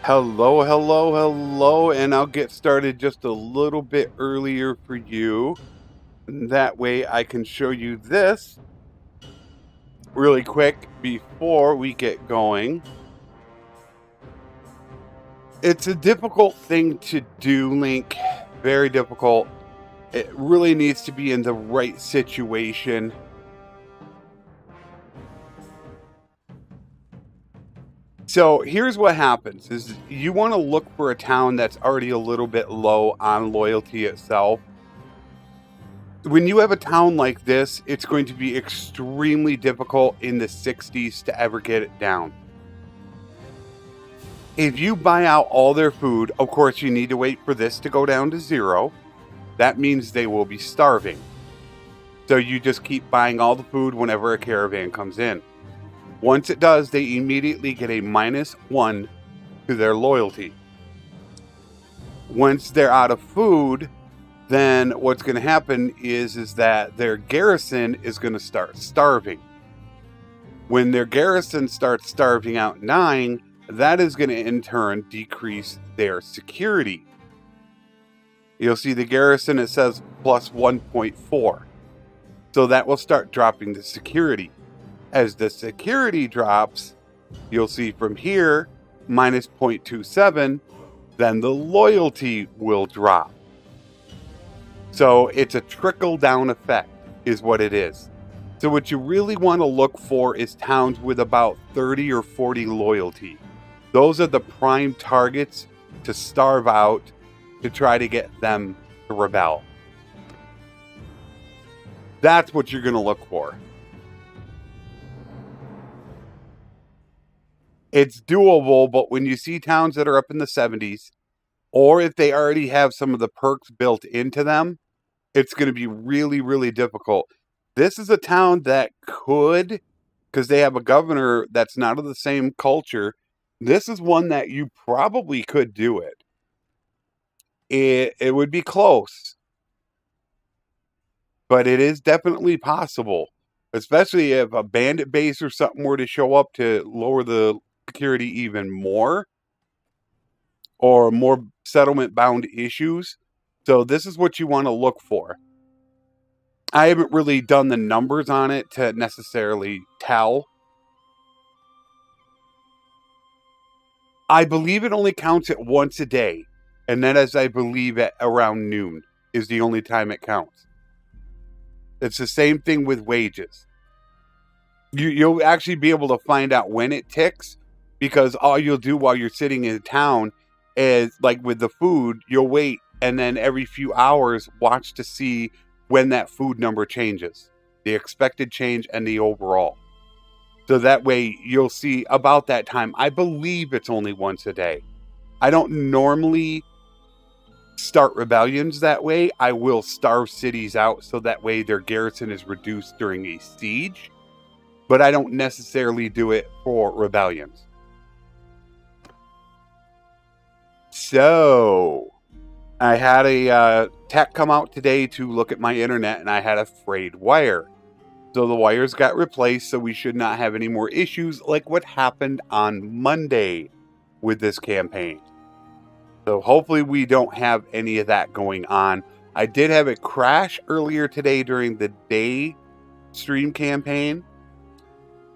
Hello, hello, hello, and I'll get started just a little bit earlier for you. That way I can show you this really quick before we get going. It's a difficult thing to do, Link. Very difficult. It really needs to be in the right situation. So here's what happens is you want to look for a town that's already a little bit low on loyalty itself. When you have a town like this, it's going to be extremely difficult in the 60s to ever get it down. If you buy out all their food, of course you need to wait for this to go down to 0. That means they will be starving. So you just keep buying all the food whenever a caravan comes in. Once it does, they immediately get a -1 to their loyalty. Once they're out of food, then what's going to happen is that their garrison is going to start starving. When their garrison starts starving out 9, that is going to in turn decrease their security. You'll see the garrison, it says plus 1.4. So that will start dropping the security. As the security drops, you'll see from here, minus 0.27, then the loyalty will drop. So it's a trickle-down effect is what it is. So what you really want to look for is towns with about 30 or 40 loyalty. Those are the prime targets to starve out to try to get them to rebel. That's what you're going to look for. It's doable, but when you see towns that are up in the 70s, or if they already have some of the perks built into them, it's going to be really, really difficult. This is a town that could, because they have a governor that's not of the same culture, this is one that you probably could do it. It would be close, but it is definitely possible, especially if a bandit base or something were to show up to lower the security even more, or more settlement-bound issues. So this is what you want to look for. I haven't really done the numbers on it to necessarily tell. I believe it only counts it once a day, and that is, I believe, at around noon is the only time it counts. It's the same thing with wages. You'll actually be able to find out when it ticks, because all you'll do while you're sitting in town is, like with the food, you'll wait, and then every few hours watch to see when that food number changes, the expected change and the overall. So that way you'll see about that time. I believe it's only once a day. I don't normally start rebellions that way. I will starve cities out so that way their garrison is reduced during a siege, but I don't necessarily do it for rebellions. So I had a tech come out today to look at my internet, and I had a frayed wire. So the wires got replaced, so we should not have any more issues like what happened on Monday with this campaign. So hopefully we don't have any of that going on. I did have it crash earlier today during the day stream campaign.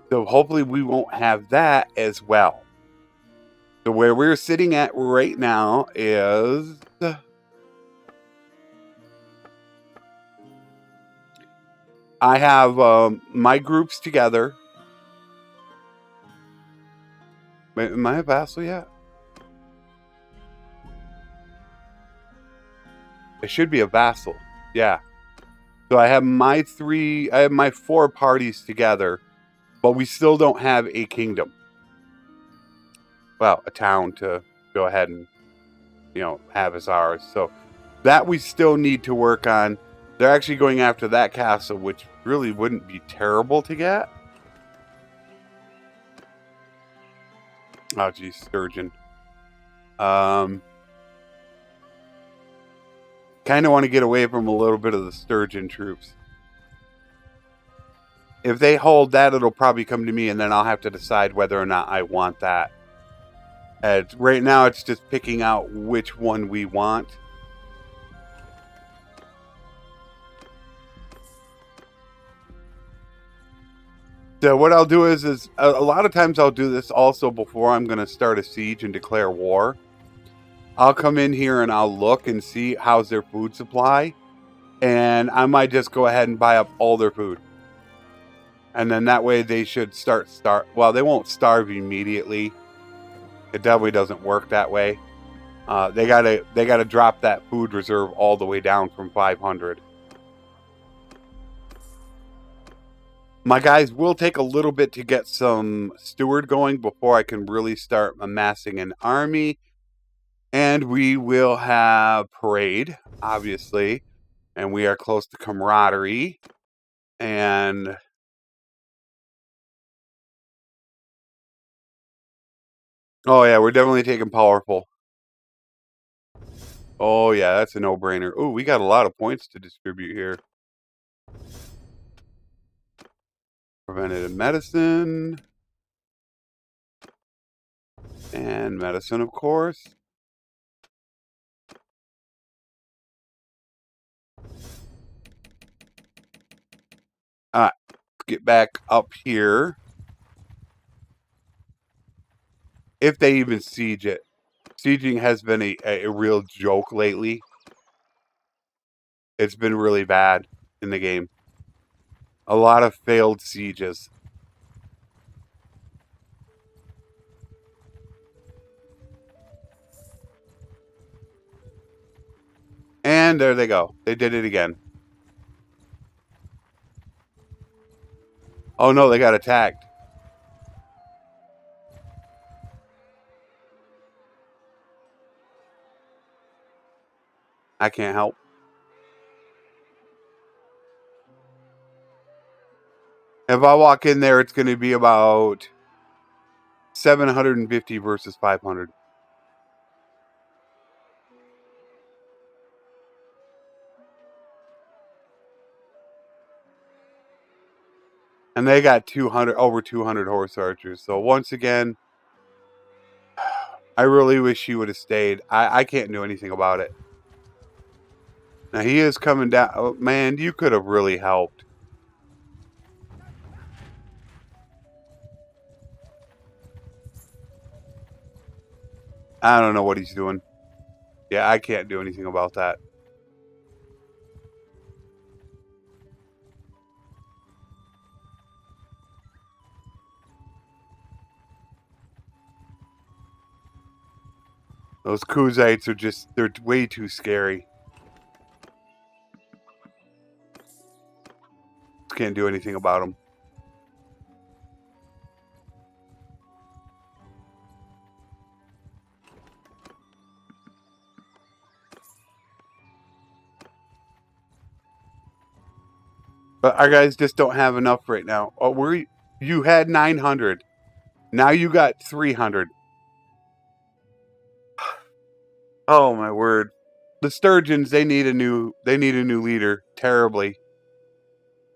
So hopefully we won't have that as well. So where we're sitting at right now is... I have my groups together. Wait, am I a vassal yet? I should be a vassal. Yeah. So I have my 4 parties together, but we still don't have a kingdom. Well, a town to go ahead and, have as ours. So that we still need to work on. They're actually going after that castle, which really wouldn't be terrible to get. Oh, geez, Sturgian. Kind of want to get away from a little bit of the Sturgian troops. If they hold that, it'll probably come to me, and then I'll have to decide whether or not I want that. Right now, it's just picking out which one we want. So what I'll do is a lot of times I'll do this also before I'm going to start a siege and declare war. I'll come in here and I'll look and see how's their food supply. And I might just go ahead and buy up all their food. And then that way they should well, they won't starve immediately. It definitely doesn't work that way. They gotta drop that food reserve all the way down from 500. My guys will take a little bit to get some steward going before I can really start amassing an army. And we will have parade, obviously. And we are close to camaraderie. And oh yeah, we're definitely taking powerful. Oh yeah, that's a no-brainer. Oh, we got a lot of points to distribute here. Preventative medicine. And medicine, of course. Alright, let's get back up here. If they even siege it. Sieging has been a real joke lately. It's been really bad in the game. A lot of failed sieges. And there they go. They did it again. Oh no, they got attacked. I can't help. If I walk in there, it's going to be about 750 versus 500. And they got over 200 horse archers. So once again, I really wish he would have stayed. I can't do anything about it. Now he is coming down. Oh, man, you could have really helped. I don't know what he's doing. Yeah, I can't do anything about that. Those Kuzites are they're way too scary. Can't do anything about them. But our guys just don't have enough right now. Oh, you had 900. Now you got 300. Oh my word. The Sturgians, they need a new leader terribly.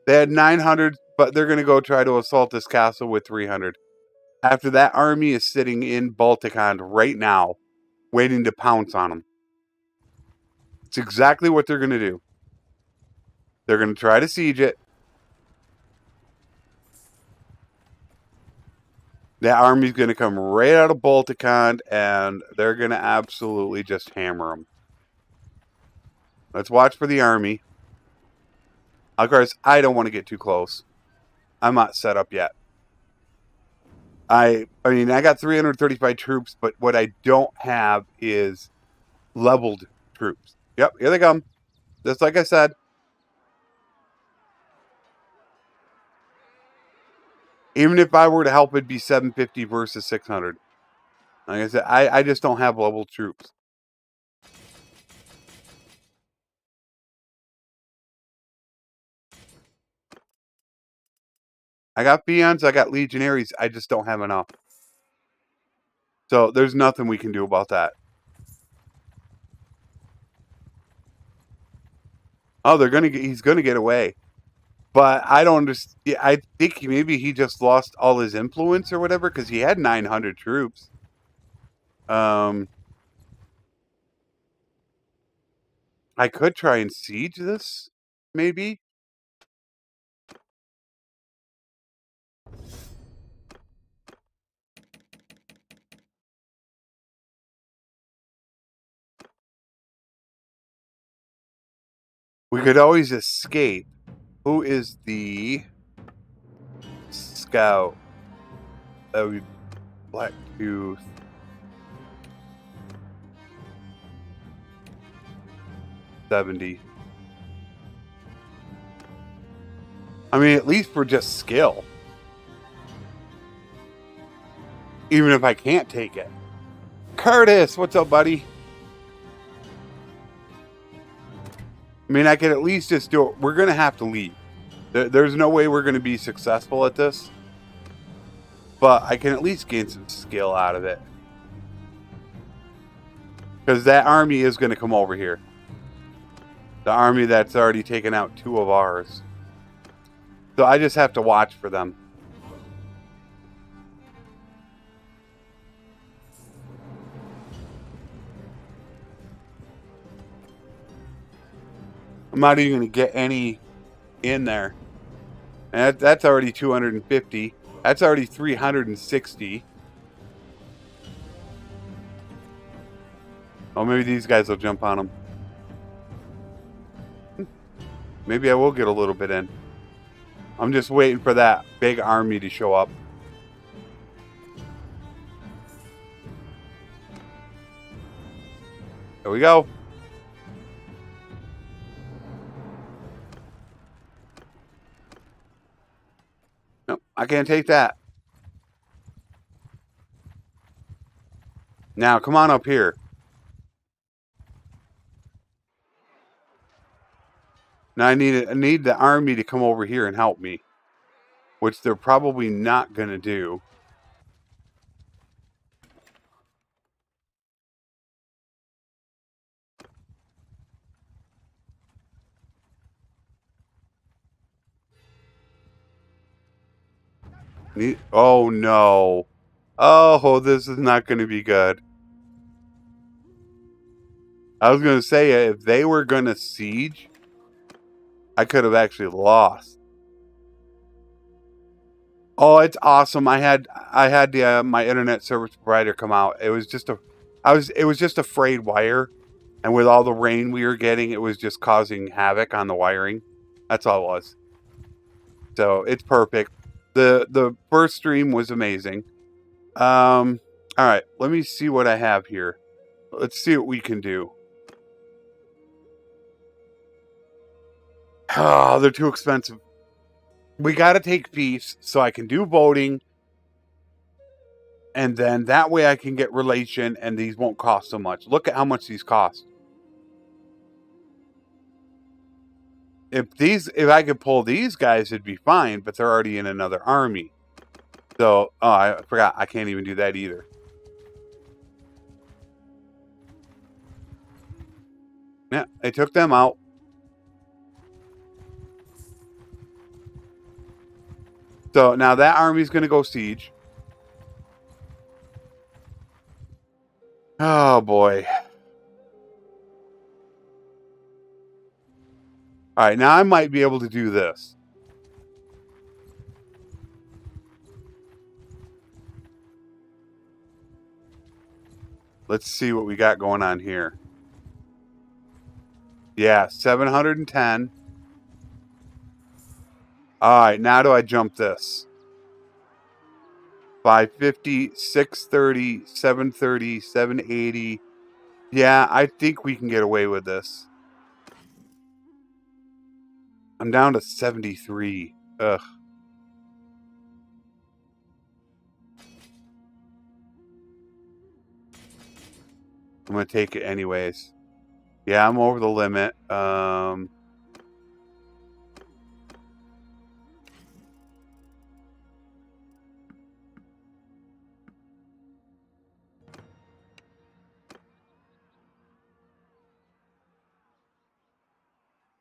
They had 900, but they're going to go try to assault this castle with 300. After that army is sitting in Balticon right now, waiting to pounce on them. It's exactly what they're going to do. They're going to try to siege it. That army's going to come right out of Balticon, and they're going to absolutely just hammer them. Let's watch for the army. Of course, I don't want to get too close. I'm not set up yet. I mean, I got 335 troops, but what I don't have is leveled troops. Yep, here they come. Just like I said. Even if I were to help, it'd be 750 versus 600. Like I said, I just don't have leveled troops. I got peons, I got legionaries, I just don't have enough. So there's nothing we can do about that. Oh, he's gonna get away. But I don't understand. I think maybe he just lost all his influence or whatever, because he had 900 troops. I could try and siege this, maybe. We could always escape. Who is the scout? That would be Blacktooth. 70. I mean, at least for just skill. Even if I can't take it. Curtis, what's up, buddy? I mean, I could at least just do it. We're going to have to leave. There's no way we're going to be successful at this. But I can at least gain some skill out of it. Because that army is going to come over here. The army that's already taken out 2 of ours. So I just have to watch for them. I'm not even going to get any in there. And that's already 250. That's already 360. Oh, maybe these guys will jump on them. Maybe I will get a little bit in. I'm just waiting for that big army to show up. There we go. Nope, I can't take that. Now, come on up here. Now I need the army to come over here and help me. Which they're probably not going to do. Oh, no. Oh, this is not going to be good. I was going to say, if they were going to siege, I could have actually lost. Oh, it's awesome. I had the my internet service provider come out. It was just a frayed wire, and with all the rain we were getting, it was just causing havoc on the wiring. That's all it was. So it's perfect. The first stream was amazing. All right, let me see what I have here. Let's see what we can do. Oh, they're too expensive. We got to take peace so I can do voting. And then that way I can get relation and these won't cost so much. Look at how much these cost. If I could pull these guys, it'd be fine, but they're already in another army. So, oh, I forgot. I can't even do that either. Yeah, I took them out. So now that army's going to go siege. Oh, boy. All right, now I might be able to do this. Let's see what we got going on here. Yeah, 710. All right, now do I jump this? 550, 630, 730, 780. Yeah, I think we can get away with this. I'm down to 73. Ugh. I'm going to take it anyways. Yeah, I'm over the limit.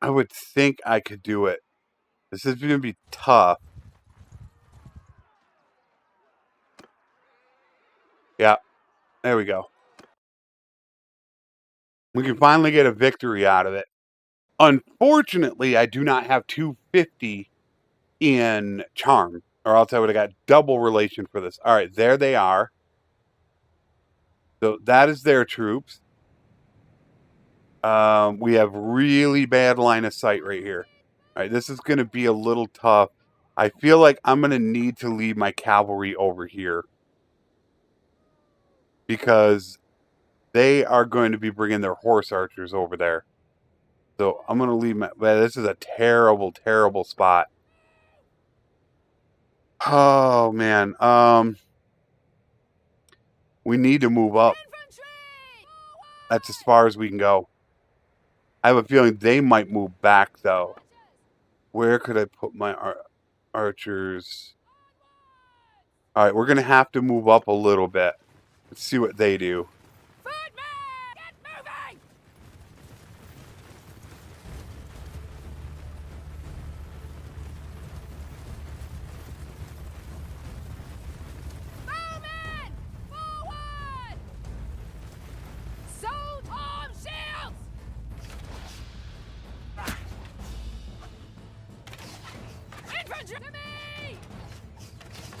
I would think I could do it. This is going to be tough. Yeah, there we go. We can finally get a victory out of it. Unfortunately, I do not have 250 in charm, or else I would have got double relation for this. All right, there they are. So that is their troops. We have really bad line of sight right here. All right, this is going to be a little tough. I feel like I'm going to need to leave my cavalry over here because they are going to be bringing their horse archers over there. So I'm going to leave my... Man, this is a terrible, terrible spot. Oh, man. We need to move up. That's as far as we can go. I have a feeling they might move back, though. Where could I put my archers? All right, we're going to have to move up a little bit. Let's see what they do.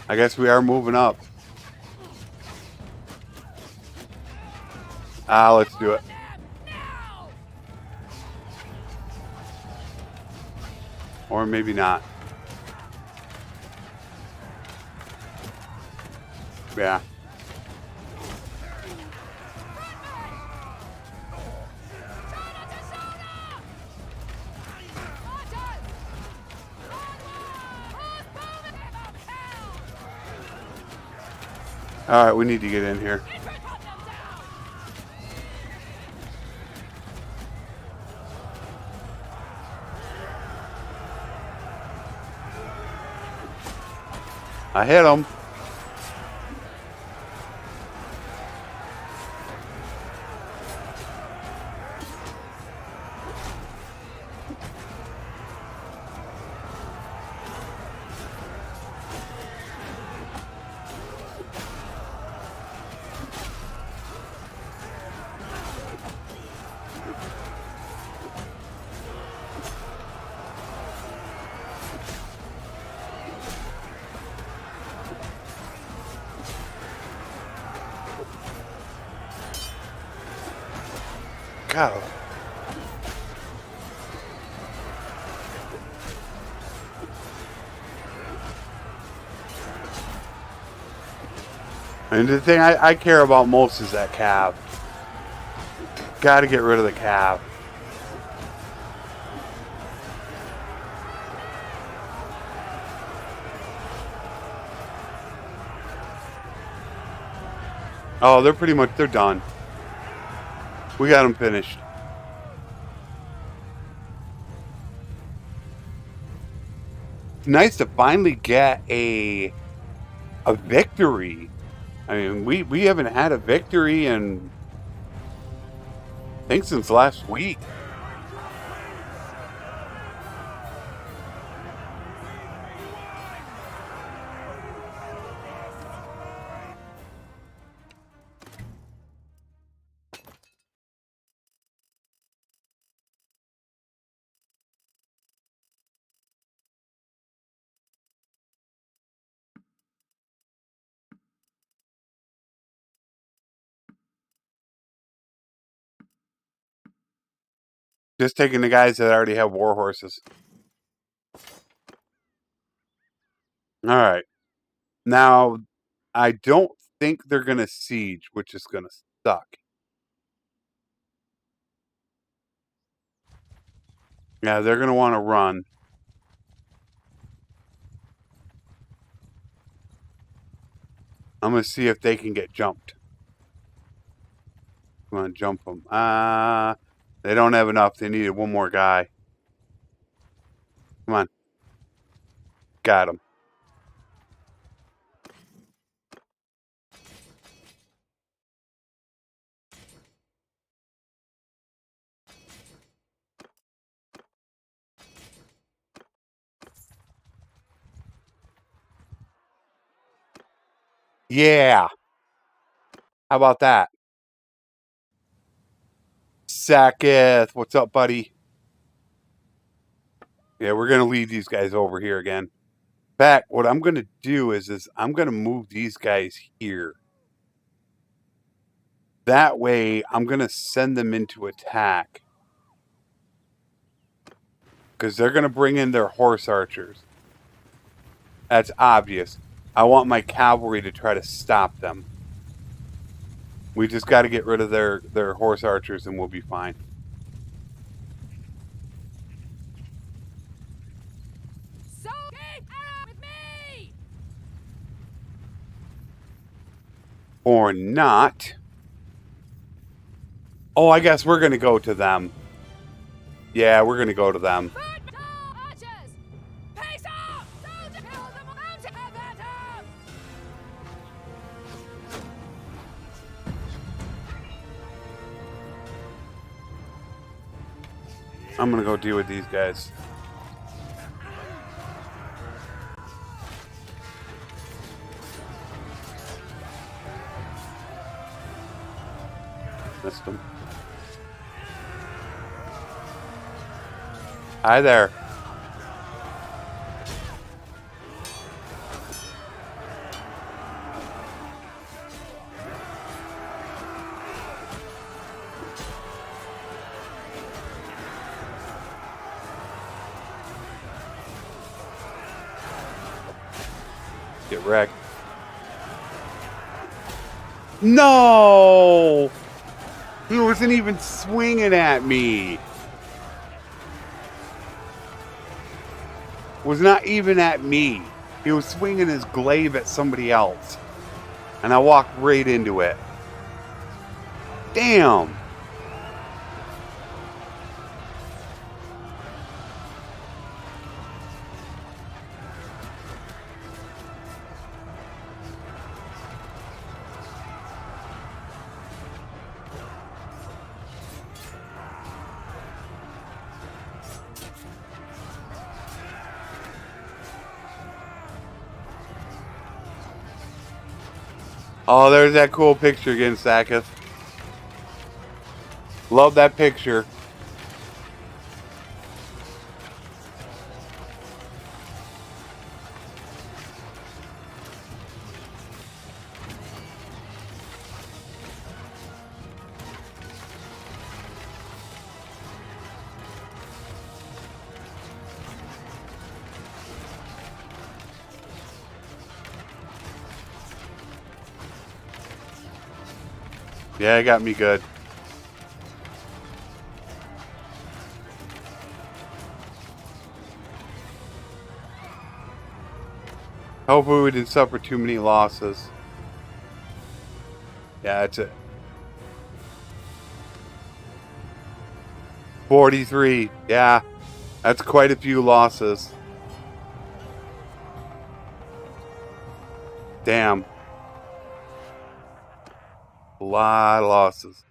I guess we are moving up. Let's do it. Or maybe not. Yeah. All right, we need to get in here. I hit him. God. And the thing I care about most is that cab. Got to get rid of the cab. Oh, they're done. We got them finished. It's nice to finally get a victory. I mean, we haven't had a victory in, I think, since last week. Just taking the guys that already have war horses. All right. Now, I don't think they're going to siege, which is going to suck. Yeah, they're going to want to run. I'm going to see if they can get jumped. Come on, jump them. They don't have enough. They needed one more guy. Come on. Got him. Yeah. How about that? Sacketh, what's up, buddy? Yeah, we're going to lead these guys over here again. In fact, what I'm going to do is I'm going to move these guys here. That way, I'm going to send them into attack. Because they're going to bring in their horse archers. That's obvious. I want my cavalry to try to stop them. We just got to get rid of their horse archers and we'll be fine. So keep with me! Or not. Oh, I guess we're going to go to them. Yeah, we're going to go to them. I'm going to go deal with these guys. Missed them. Hi there. Get wrecked. No! He wasn't even swinging at me. Was not even at me. He was swinging his glaive at somebody else. And I walked right into it. Damn. Oh, there's that cool picture again, Sacketh. Love that picture. Yeah, it got me good. Hopefully we didn't suffer too many losses. Yeah, that's it. 43. Yeah, that's quite a few losses. Damn. A lot of losses.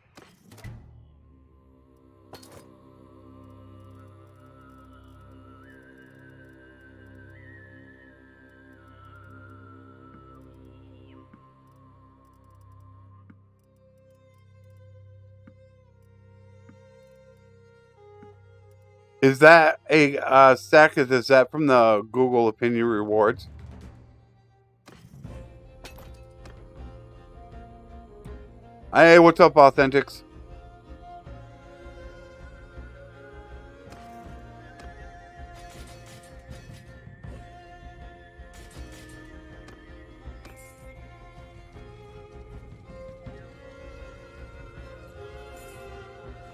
Is that a stack? Is that from the Google Opinion Rewards? Hey, what's up, Authentics?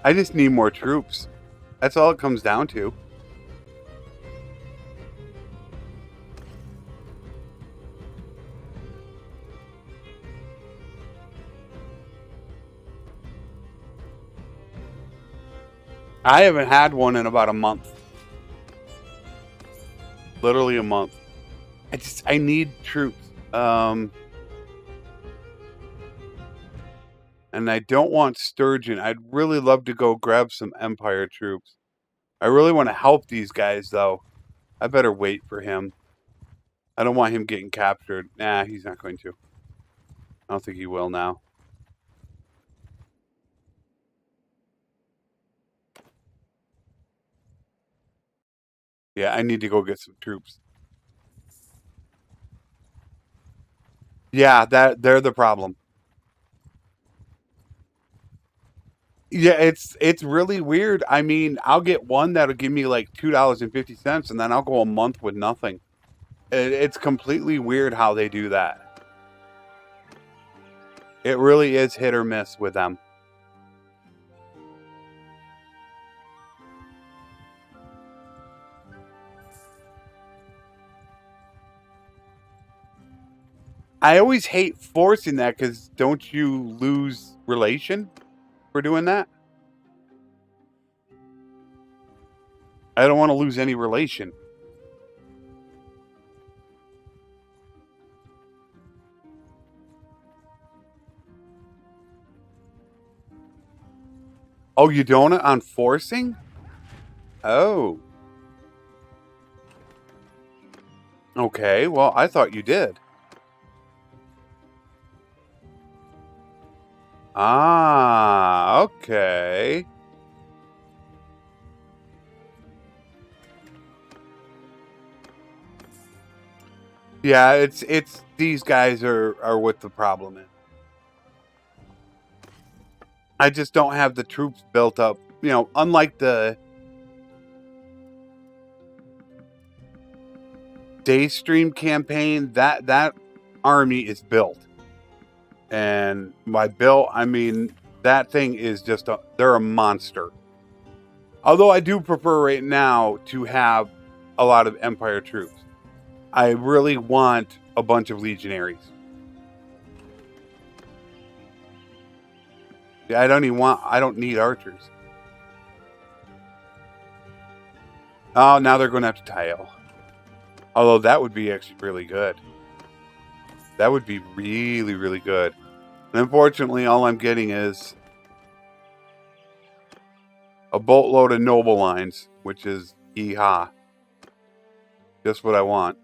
I just need more troops. That's all it comes down to. I haven't had one in about a month. Literally a month. I need troops. And I don't want Sturgian. I'd really love to go grab some Empire troops. I really want to help these guys, though. I better wait for him. I don't want him getting captured. Nah, he's not going to. I don't think he will now. Yeah, I need to go get some troops. Yeah, they're the problem. Yeah, it's really weird. I mean, I'll get one that'll give me like $2.50, and then I'll go a month with nothing. It's completely weird how they do that. It really is hit or miss with them. I always hate forcing that because don't you lose relation for doing that? I don't want to lose any relation. Oh, you don't on forcing? Oh. Okay, well, I thought you did. Ah, okay. Yeah, it's these guys are what the problem is. I just don't have the troops built up. You know, unlike the Daystream campaign, that army is built. And by built, I mean that thing is just they're a monster. Although I do prefer right now to have a lot of Empire troops. I really want a bunch of legionaries. I don't need archers. Oh, now they're going to have to tile. Although that would be actually really good. That would be really, really good. And unfortunately, all I'm getting is a boatload of noble lines, which is yeehaw. Just what I want.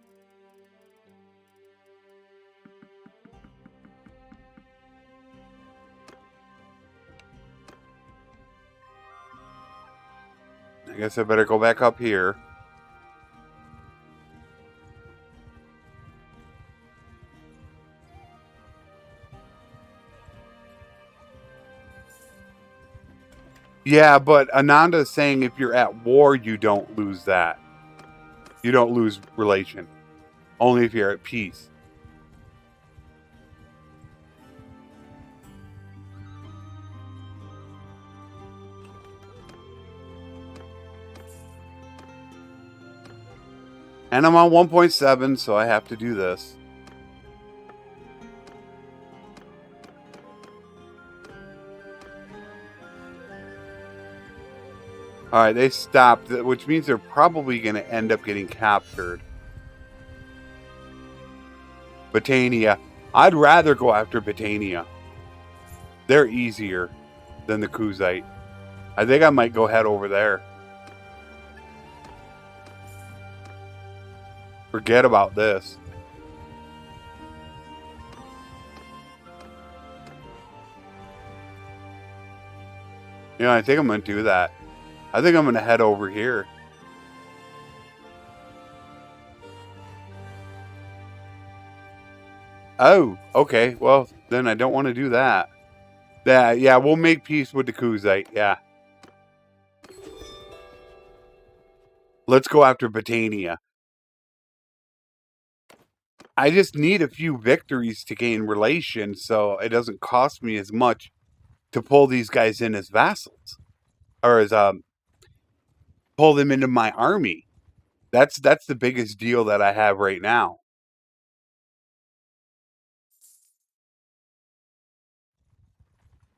I guess I better go back up here. Yeah, but Ananda is saying if you're at war, you don't lose that. You don't lose relation. Only if you're at peace. And I'm on 1.7, so I have to do this. Alright, they stopped, which means they're probably going to end up getting captured. Batania. I'd rather go after Batania. They're easier than the Kaosite. I think I might go head over there. Forget about this. You know, I think I'm going to do that. I think I'm going to head over here. Oh, okay. Well, then I don't want to do that. Yeah, we'll make peace with the Kaosite. Yeah. Let's go after Batania. I just need a few victories to gain relation, so it doesn't cost me as much to pull these guys in as vassals. Or as, pull them into my army. That's the biggest deal that I have right now.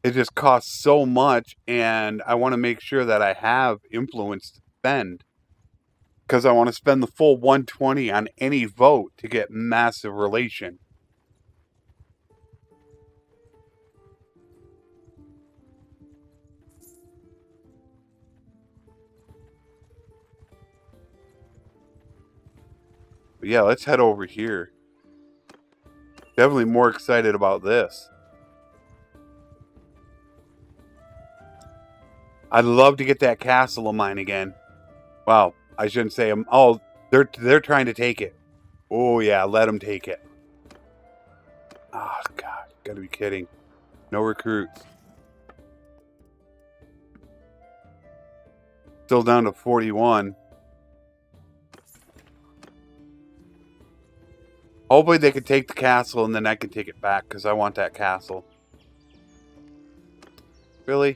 It just costs so much, and I want to make sure that I have influence to spend. Because I want to spend the full 120 on any vote to get massive relation. But yeah, let's head over here. Definitely more excited about this. I'd love to get that castle of mine again. Wow, I shouldn't say them. Oh, they're trying to take it. Oh yeah, let them take it. Oh God, gotta be kidding. No recruits. Still down to 41. Hopefully they can take the castle and then I can take it back because I want that castle. Really?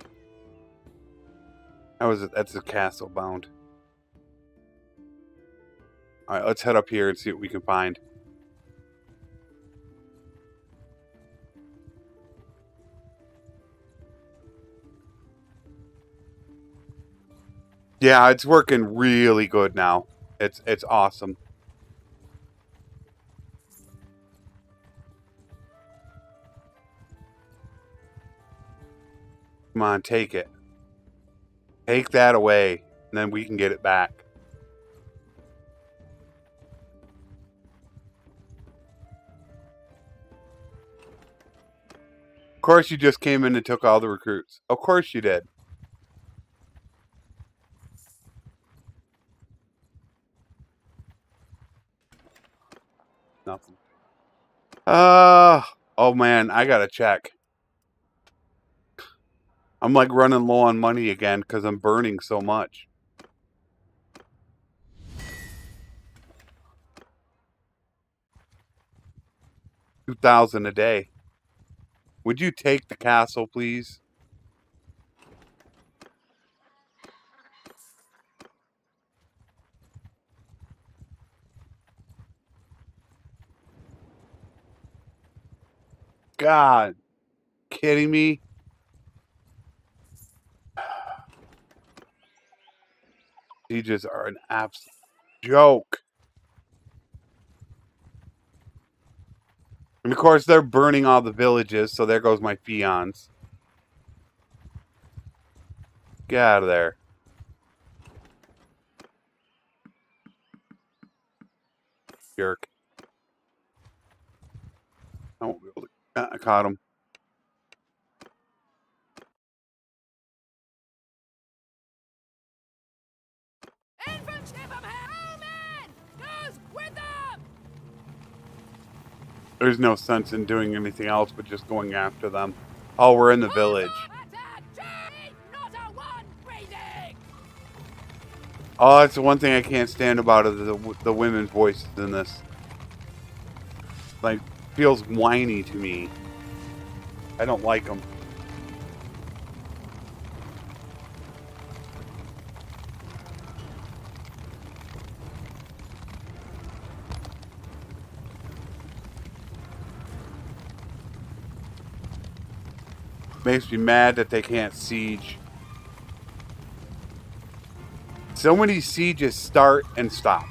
That's a castle bound. Alright, let's head up here and see what we can find. Yeah, it's working really good now. It's awesome. Come on, take it. Take that away, and then we can get it back. Of course you just came in and took all the recruits. Of course you did. Nothing. Oh man, I gotta check. I'm like running low on money again because I'm burning so much. $2,000 a day. Would you take the castle, please? God, kidding me? Sieges are an absolute joke. And of course, they're burning all the villages, so there goes my peons. Get out of there. Jerk. I won't be able to. I caught him. Infantry from here! All men! Goes with them! There's no sense in doing anything else but just going after them. Oh, we're in the village. Not a one breathing! Oh, that's the one thing I can't stand about it, the women's voices in this. Like, feels whiny to me. I don't like them. Makes me mad that they can't siege. So many sieges start and stop.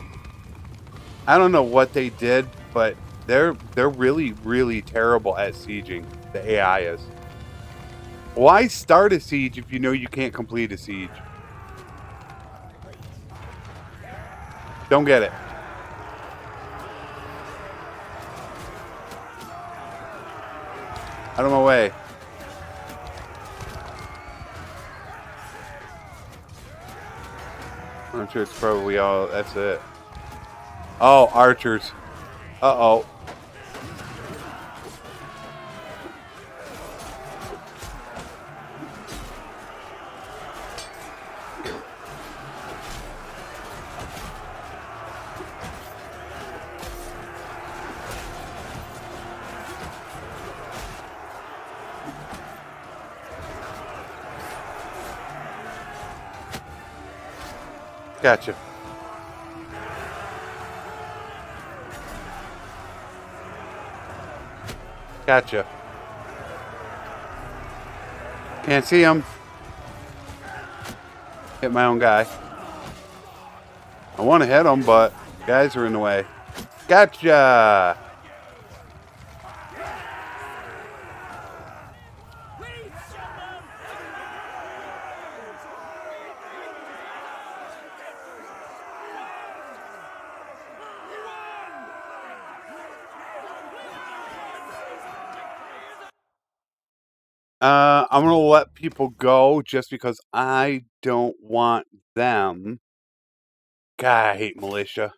I don't know what they did, but they're really, really terrible at sieging. The AI is. Why start a siege if you know you can't complete a siege? Don't get it. Out of my way. I'm sure it's probably all. That's it. Oh, archers. Uh-oh. Gotcha. Gotcha. Can't see him. Hit my own guy. I want to hit him, but guys are in the way. Gotcha. I'm going to let people go just because I don't want them God, I hate militia.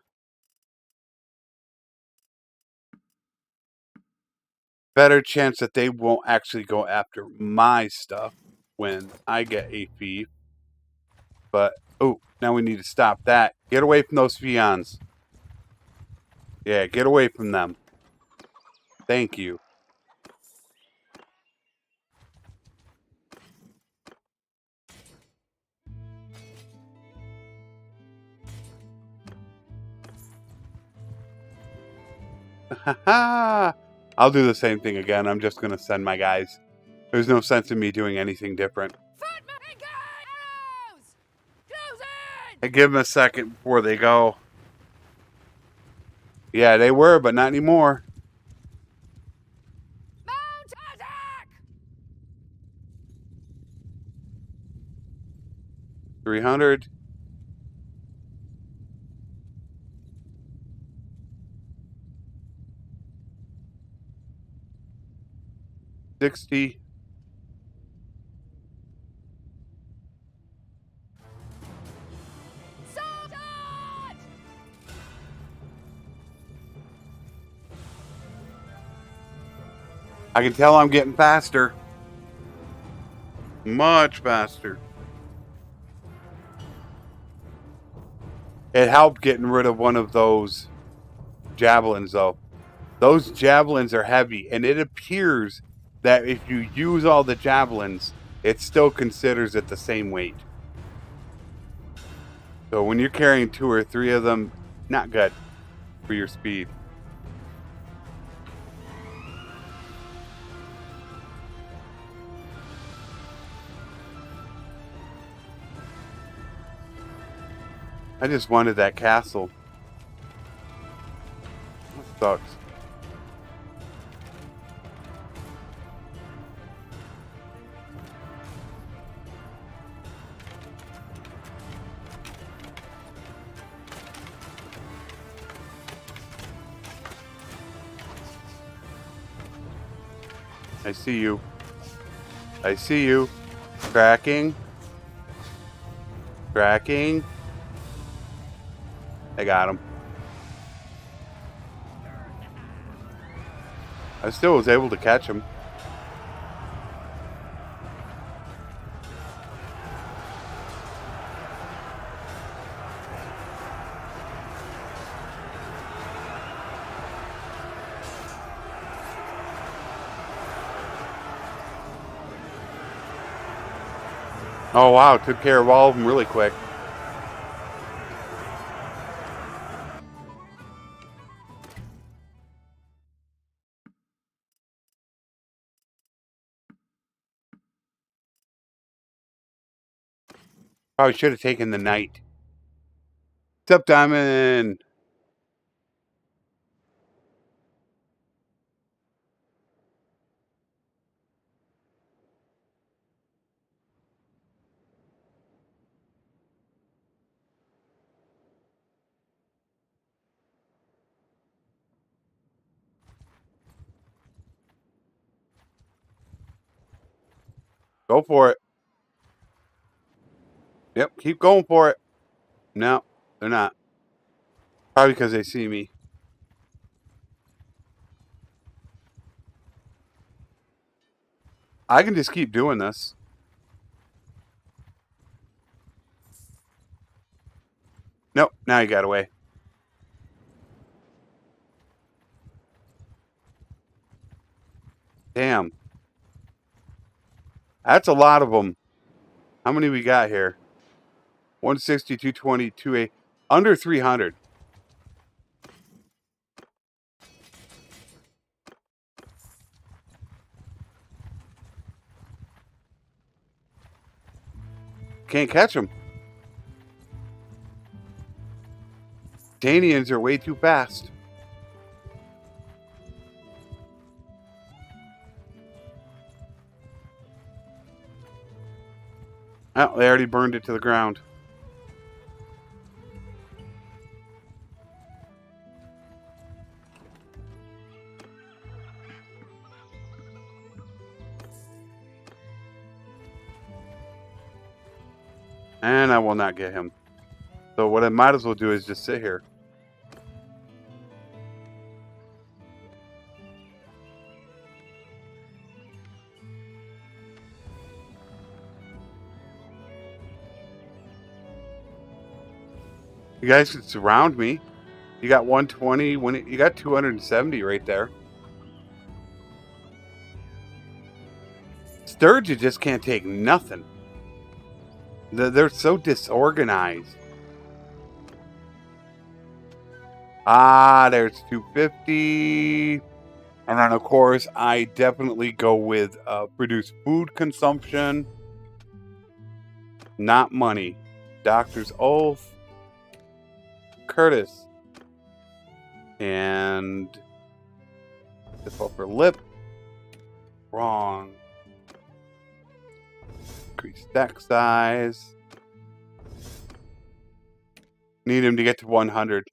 Better chance that they won't actually go after my stuff when I get a fee. But, oh, now we need to stop that. Get away from those Fions. Yeah, get away from them. Thank you. Haha! I'll do the same thing again. I'm just going to send my guys. There's no sense in me doing anything different. Arrows! Close in! I give them a second before they go. Yeah, they were, but not anymore. Mount attack! 300. $60. Charge! I can tell I'm getting faster. Much faster. It helped getting rid of one of those javelins, though. Those javelins are heavy, and it appears that if you use all the javelins, it still considers it the same weight. So when you're carrying 2 or 3 of them, not good for your speed. I just wanted that castle. That sucks. I see you. I see you. Tracking. Tracking. I got him. I still was able to catch him. Oh wow, took care of all of them really quick. Probably should have taken the knight. What's up, Diamond? Go for it. Yep, keep going for it. No, they're not. Probably because they see me. I can just keep doing this. Nope, now he got away. Damn. That's a lot of them. How many we got here? 160, 220, 28. Under 300. Can't catch them. Danians are way too fast. Oh, they already burned it to the ground. And I will not get him. So what I might as well do is just sit here. You guys can surround me. You got 120. You got 270 right there. Sturgian just can't take nothing. They're so disorganized. Ah, there's 250. And then, of course, I definitely go with produce food consumption. Not money. Doctor's Oath. Curtis. And the upper lip. Wrong. Increase deck size. Need him to get to 100.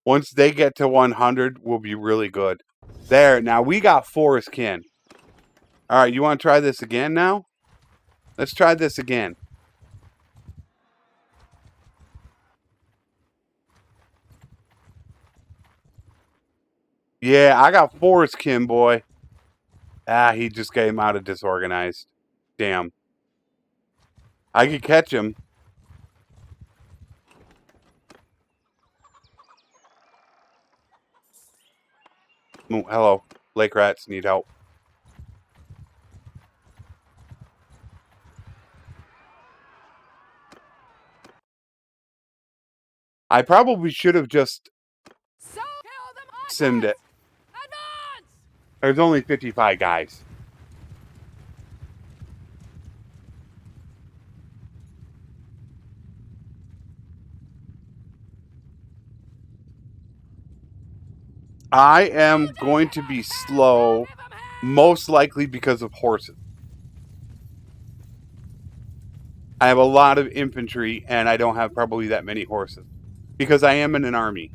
Once they get to 100, we'll be really good. There. Now we got forest kin. All right, you want to try this again now? Let's try this again. Yeah, I got forest kin, boy. Ah, he just came out of disorganized. Damn. I could catch him. Oh, hello. Lake rats need help. I probably should have just simmed it. Advance! There's only 55 guys. I am going to be slow, most likely because of horses. I have a lot of infantry, and I don't have probably that many horses. Because I am in an army.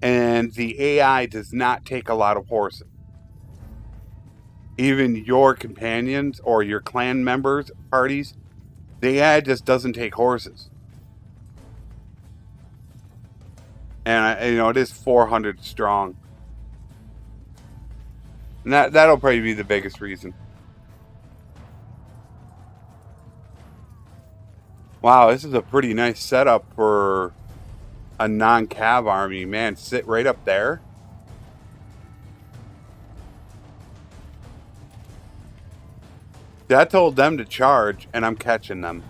And the AI does not take a lot of horses. Even your companions or your clan members, parties, the AI just doesn't take horses. And, it is 400 strong. And that'll probably be the biggest reason. Wow, this is a pretty nice setup for a non-cav army. Man, sit right up there. I told them to charge, and I'm catching them.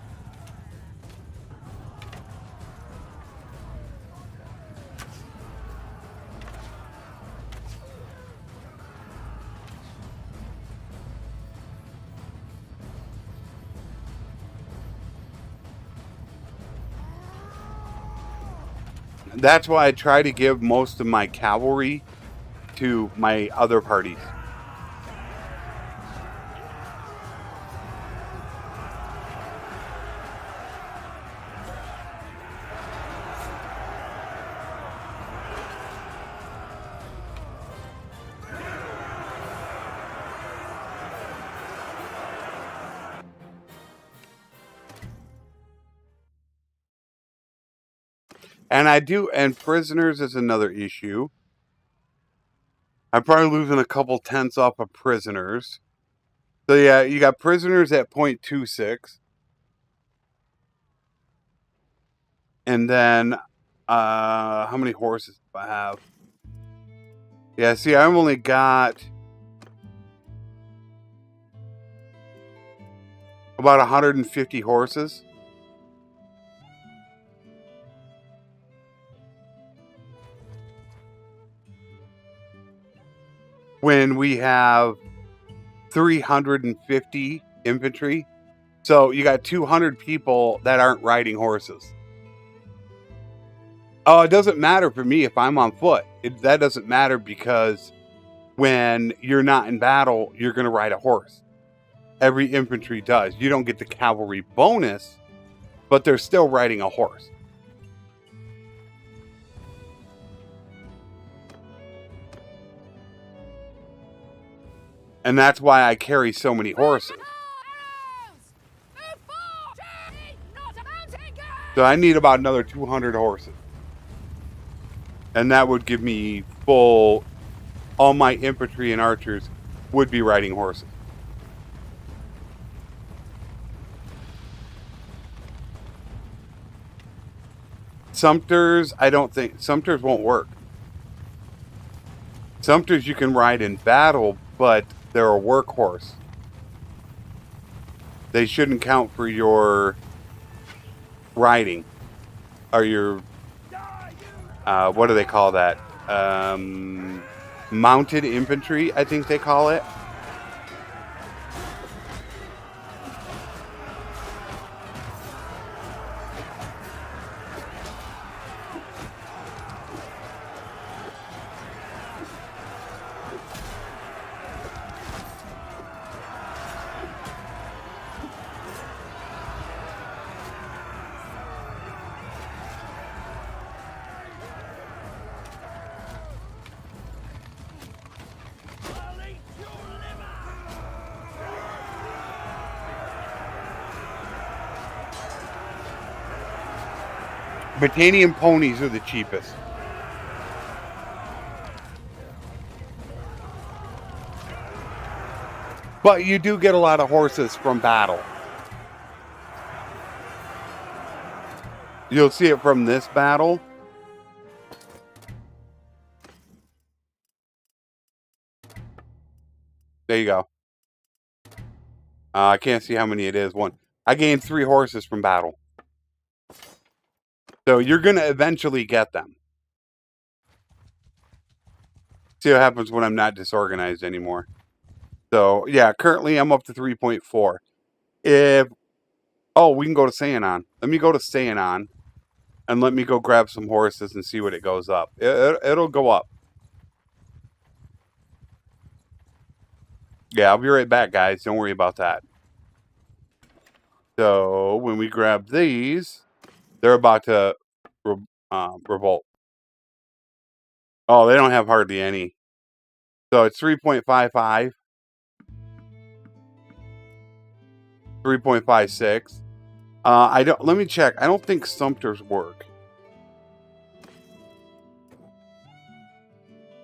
That's why I try to give most of my cavalry to my other parties. And prisoners is another issue. I'm probably losing a couple tenths off of prisoners. So yeah, you got prisoners at 0.26. And then, how many horses do I have? Yeah, see, I've only got about 150 horses. When we have 350 infantry. So you got 200 people that aren't riding horses. Oh, it doesn't matter for me if I'm on foot. That doesn't matter because when you're not in battle, you're going to ride a horse. Every infantry does. You don't get the cavalry bonus, but they're still riding a horse. And that's why I carry so many horses. So I need about another 200 horses. And that would give me full... All my infantry and archers would be riding horses. Sumpters, I don't think... Sumpters won't work. Sumpters you can ride in battle, but they're a workhorse. They shouldn't count for your riding. Or your... what do they call that? Mounted infantry, I think they call it. Britannian ponies are the cheapest. But you do get a lot of horses from battle. You'll see it from this battle. There you go. I can't see how many it is. One. I gained 3 horses from battle. So you're going to eventually get them. See what happens when I'm not disorganized anymore. So, yeah, currently I'm up to 3.4. Oh, we can go to Sayanon. Let me go to Sayanon. And let me go grab some horses and see what it goes up. It'll go up. Yeah, I'll be right back, guys. Don't worry about that. So, when we grab these... They're about to revolt. Oh, they don't have hardly any. So it's 3.55. 3.56. I don't. Let me check. I don't think Sumpters work.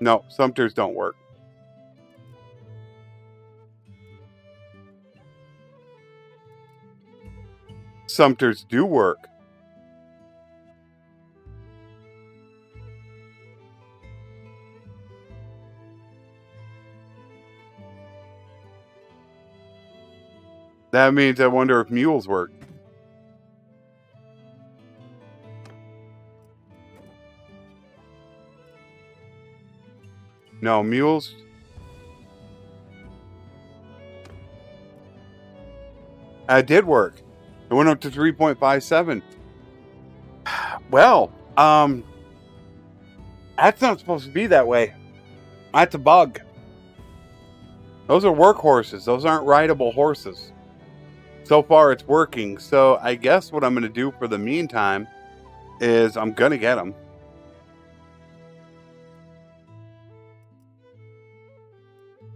No, Sumpters don't work. Sumpters do work. That means I wonder if mules work. No, mules. It did work. It went up to 3.57. Well, that's not supposed to be that way. That's a bug. Those are workhorses. Those aren't rideable horses. So far, it's working. So I guess what I'm going to do for the meantime is I'm going to get them.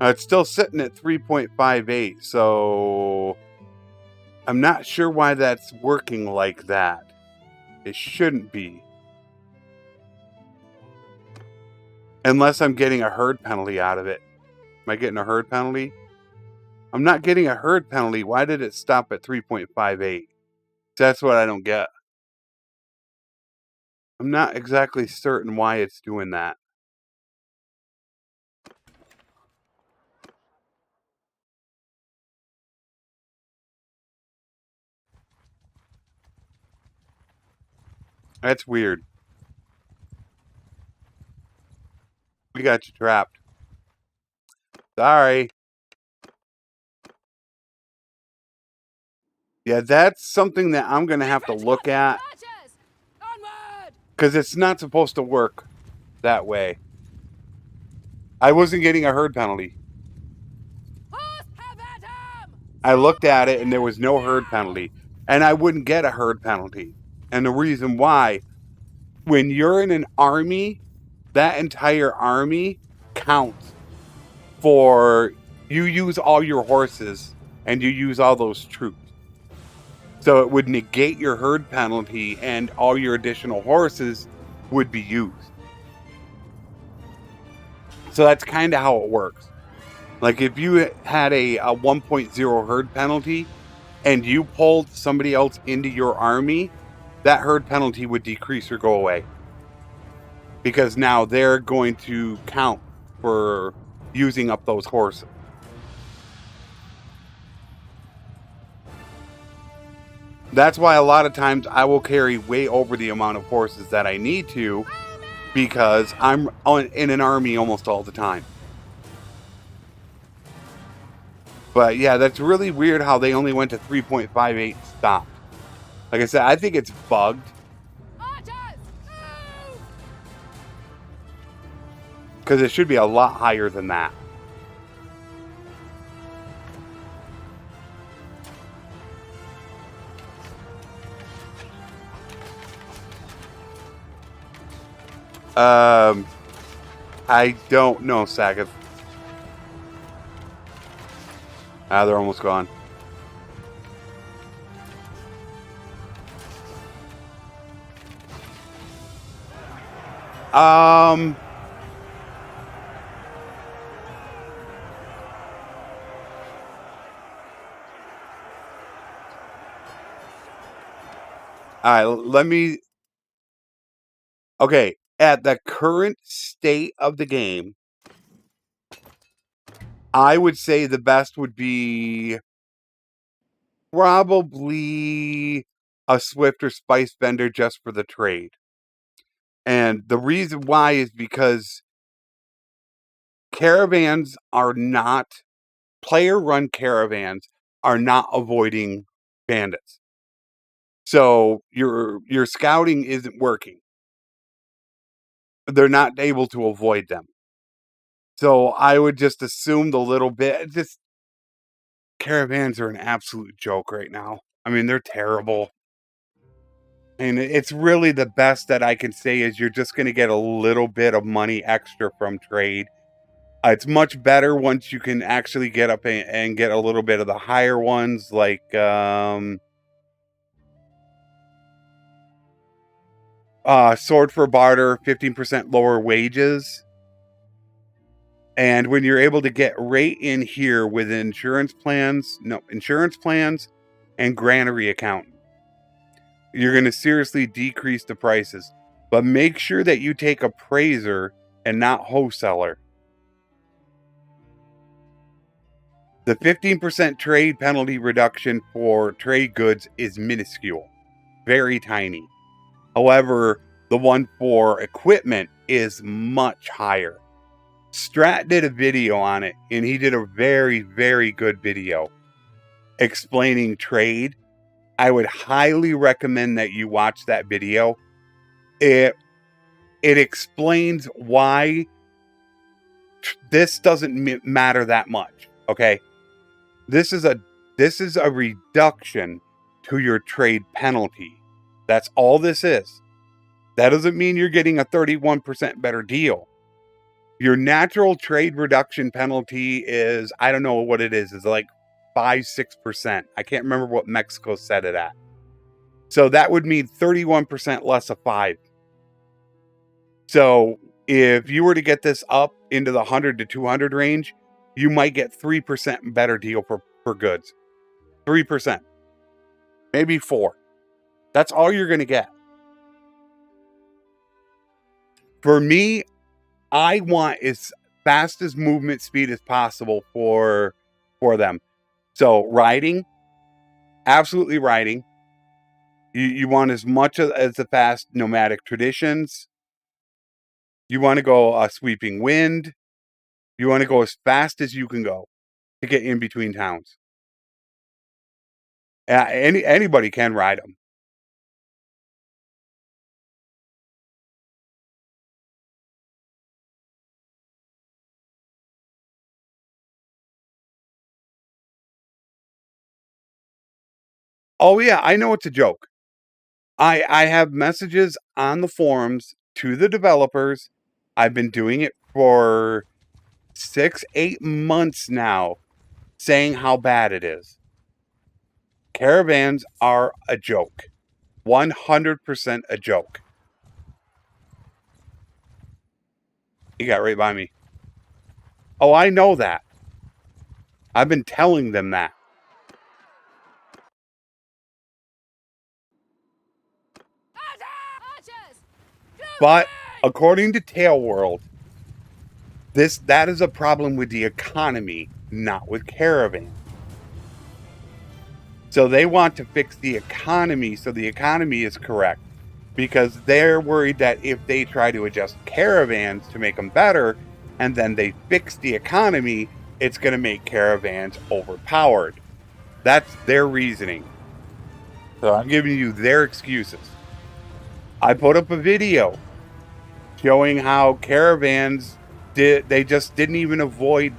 It's still sitting at 3.58. So I'm not sure why that's working like that. It shouldn't be. Unless I'm getting a herd penalty out of it. Am I getting a herd penalty? I'm not getting a herd penalty. Why did it stop at 3.58? That's what I don't get. I'm not exactly certain why it's doing that. That's weird. We got you trapped. Sorry. Yeah, that's something that I'm going to have to look at. Because it's not supposed to work that way. I wasn't getting a herd penalty. I looked at it and there was no herd penalty. And I wouldn't get a herd penalty. And the reason why, when you're in an army, that entire army counts for... You use all your horses and you use all those troops. So it would negate your herd penalty and all your additional horses would be used. So that's kind of how it works. Like if you had a 1.0 herd penalty and you pulled somebody else into your army, that herd penalty would decrease or go away. Because now they're going to count for using up those horses. That's why a lot of times I will carry way over the amount of horses that I need to, because I'm in an army almost all the time. But yeah, that's really weird how they only went to 3.58 stopped. Like I said, I think it's bugged. Because it should be a lot higher than that. I don't know, Sacketh. They're almost gone. All right, let me... Okay, at the current state of the game, I would say the best would be probably a Swift or Spice vendor just for the trade. And the reason why is because caravans are not... Player-run caravans are not avoiding bandits. So your scouting isn't working. They're not able to avoid them. So I would just assume the little bit. Just caravans are an absolute joke right now. I mean, they're terrible. And it's really the best that I can say is you're just going to get a little bit of money extra from trade. It's much better once you can actually get up and get a little bit of the higher ones, like Sword for Barter, 15% lower wages. And when you're able to get right in here with insurance plans and granary account, you're going to seriously decrease the prices. But make sure that you take a praiser and not wholesaler. The 15% trade penalty reduction for trade goods is minuscule, very tiny. However, the one for equipment is much higher. Strat did a video on it, and he did a very, very good video explaining trade. I would highly recommend that you watch that video. It explains why this doesn't matter that much, okay? This is a reduction to your trade penalty. That's all this is. That doesn't mean you're getting a 31% better deal. Your natural trade reduction penalty is, I don't know what it is like 5-6%. I can't remember what Mexico set it at. So that would mean 31% less of 5. So if you were to get this up into the 100 to 200 range, you might get 3% better deal for goods. 3%. Maybe 4. That's all you're going to get. For me, I want as fast as movement speed as possible for them. So riding, absolutely riding. You want as much as the fast nomadic traditions. You want to go sweeping wind. You want to go as fast as you can go to get in between towns. Anybody can ride them. Oh yeah, I know it's a joke. I have messages on the forums to the developers. I've been doing it for 6-8 months now, saying how bad it is. Caravans are a joke. 100% a joke. He got right by me. Oh, I know that. I've been telling them that. Archers! But according to Tail World, that is a problem with the economy, not with caravans. So they want to fix the economy so the economy is correct, because they're worried that if they try to adjust caravans to make them better and then they fix the economy, it's going to make caravans overpowered. That's their reasoning. So I'm giving you their excuses. I put up a video showing how caravans they just didn't even avoid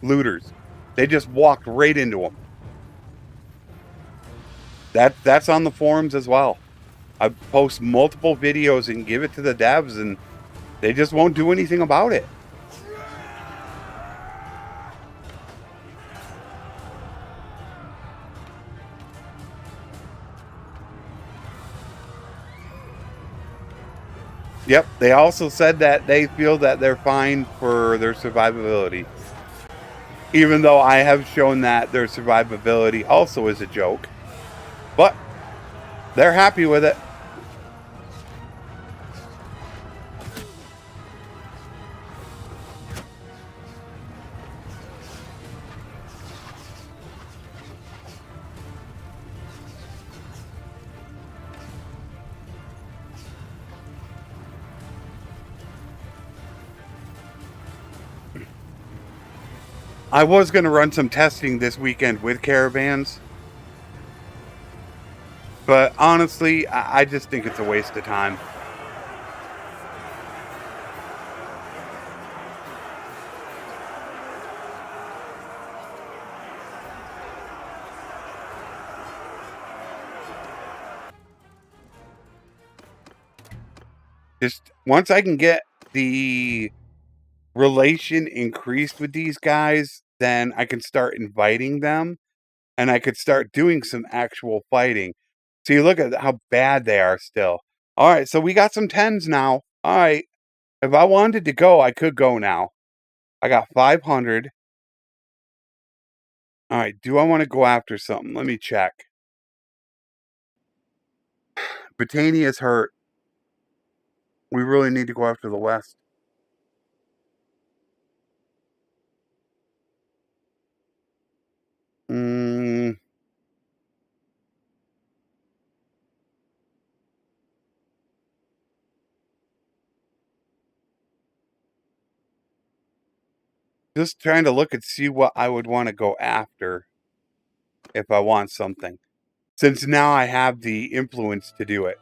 looters. They just walked right into them. That's on the forums as well. I post multiple videos and give it to the devs, and they just won't do anything about it. Yep, they also said that they feel that they're fine for their survivability. Even though I have shown that their survivability also is a joke. But they're happy with it. I was going to run some testing this weekend with caravans. But honestly, I just think it's a waste of time. Just once I can get the relation increased with these guys, then I can start inviting them and I could start doing some actual fighting. See, look at how bad they are still. All right, so we got some 10s now. All right, if I wanted to go, I could go now. I got 500. All right, do I want to go after something? Let me check. Britannia's hurt. We really need to go after the West. Just trying to look and see what I would want to go after if I want something. Since now I have the influence to do it.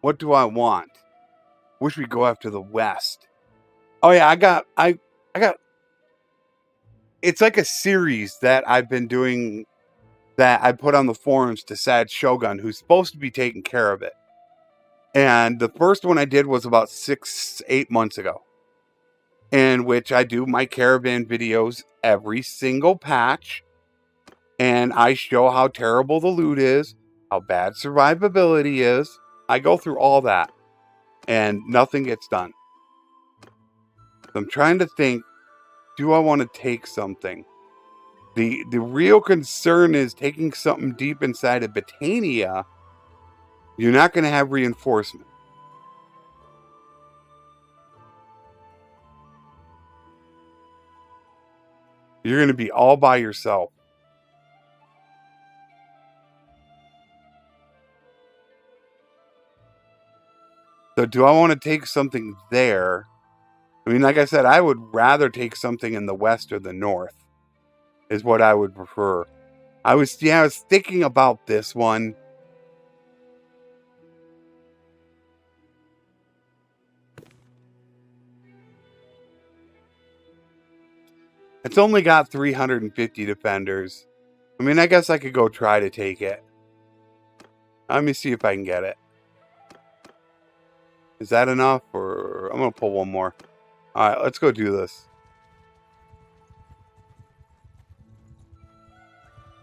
What do I want? Wish we'd go after the West. Oh yeah, I got it's like a series that I've been doing that I put on the forums to Sad Shogun, who's supposed to be taking care of it. And the first one I did was about 6-8 months ago, in which I do my caravan videos every single patch, and I show how terrible the loot is, how bad survivability is. I go through all that, and nothing gets done. So I'm trying to think, do I want to take something? The real concern is taking something deep inside of Britannia. You're not going to have reinforcement. You're going to be all by yourself. So do I want to take something there? I mean, like I said, I would rather take something in the west or the north is what I would prefer. I was thinking about this one. It's only got 350 defenders. I mean, I guess I could go try to take it. Let me see if I can get it. Is that enough? Or I'm going to pull one more. All right, let's go do this.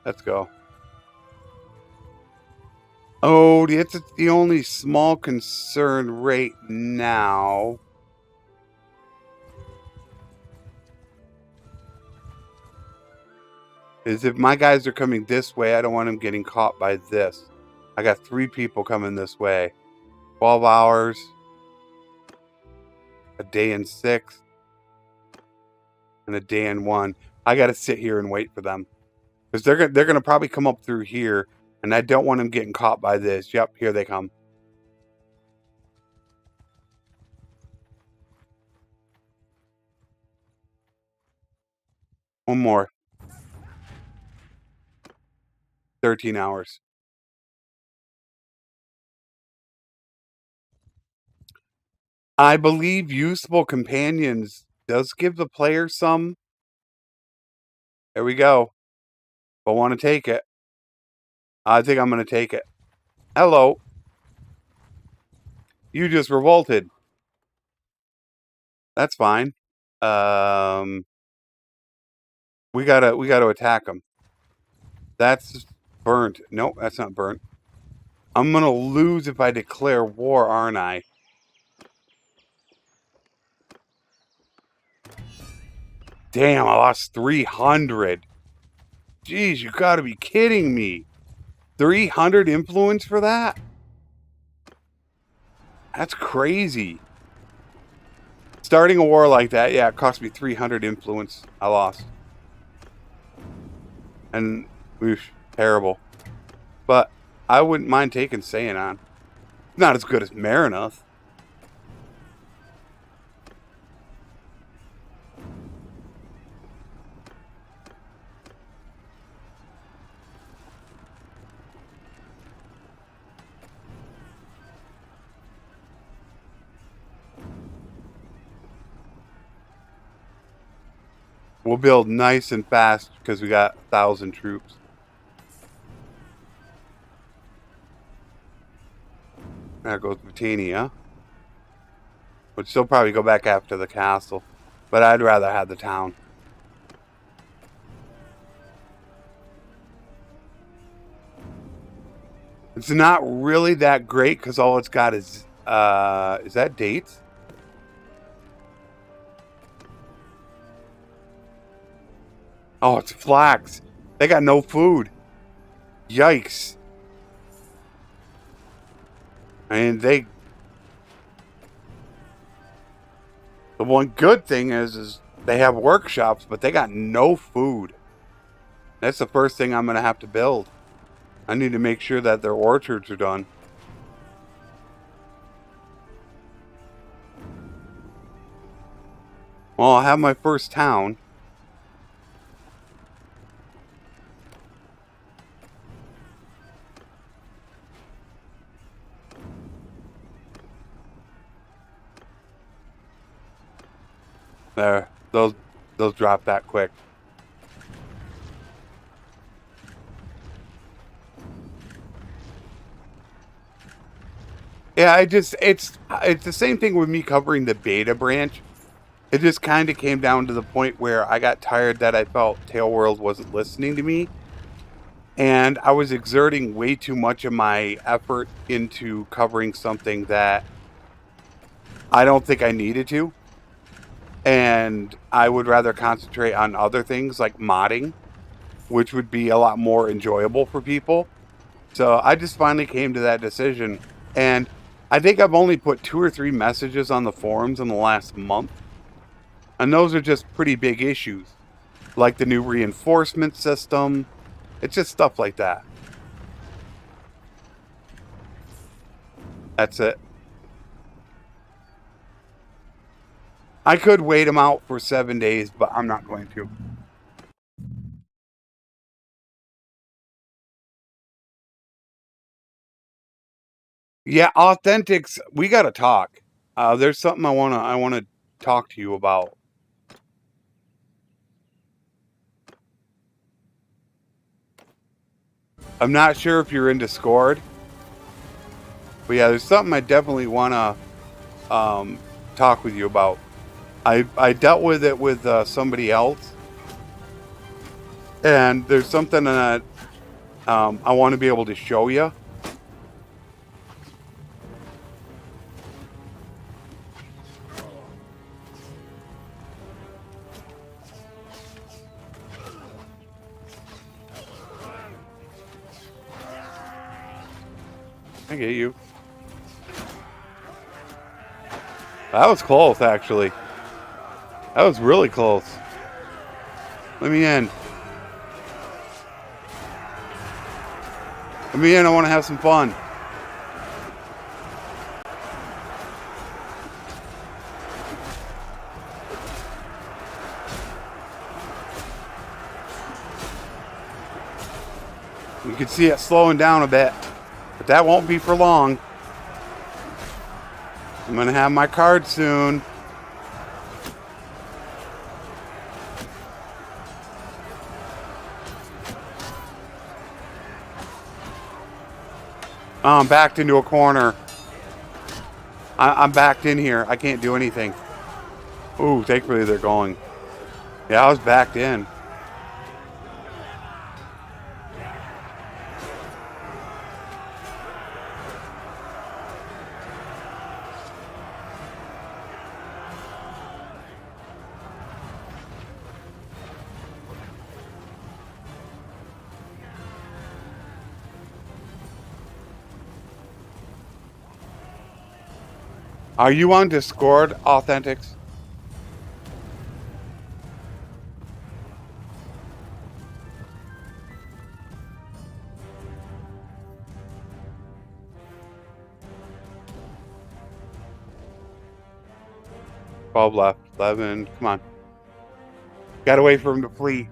Let's go. Oh, it's the only small concern right now. Is if my guys are coming this way, I don't want them getting caught by this. I got 3 people coming this way. 12 hours. A day and 6. And a day and 1. I got to sit here and wait for them. Because they're going to probably come up through here. And I don't want them getting caught by this. Yep, here they come. One more. 13 hours. I believe useful companions does give the player some. There we go. If I want to take it. I think I'm going to take it. Hello. You just revolted. That's fine. We gotta attack them. That's burnt. Nope, that's not burnt. I'm gonna lose if I declare war, aren't I? Damn, I lost 300. Jeez, you gotta be kidding me. 300 influence for that? That's crazy. Starting a war like that, yeah, it cost me 300 influence. I lost. And, oof, terrible. But I wouldn't mind taking Saiyan. Not as good as Marinoth. We'll build nice and fast because we got 1,000 troops. There goes Britannia. Would still probably go back after the castle. But I'd rather have the town. It's not really that great because all it's got is that dates? Oh, it's flax. They got no food. Yikes. I mean, the one good thing is they have workshops, but they got no food. That's the first thing I'm going to have to build. I need to make sure that their orchards are done. Well, I'll have my first town. There, those drop that quick. Yeah, it's the same thing with me covering the beta branch. It just kind of came down to the point where I got tired that I felt Tailworld wasn't listening to me. And I was exerting way too much of my effort into covering something that I don't think I needed to. And I would rather concentrate on other things like modding, which would be a lot more enjoyable for people. So I just finally came to that decision. And I think I've only put 2 or 3 messages on the forums in the last month. And those are just pretty big issues. Like the new reinforcement system. It's just stuff like that. That's it. I could wait them out for 7 days, but I'm not going to. Yeah, Authentics, we got to talk. There's something I want to talk to you about. I'm not sure if you're in Discord. But yeah, there's something I definitely want to talk with you about. I dealt with it with somebody else, and there's something that I want to be able to show you. I get you. That was close, actually. That was really close. Let me in. Let me in. I want to have some fun. You can see it slowing down a bit, but that won't be for long. I'm going to have my card soon. Oh, I'm backed into a corner. I'm backed in here. I can't do anything. Ooh, thankfully they're going. Yeah, I was backed in. Are you on Discord, Authentics? Twelve left. 11. Come on. Gotta wait for him to flee.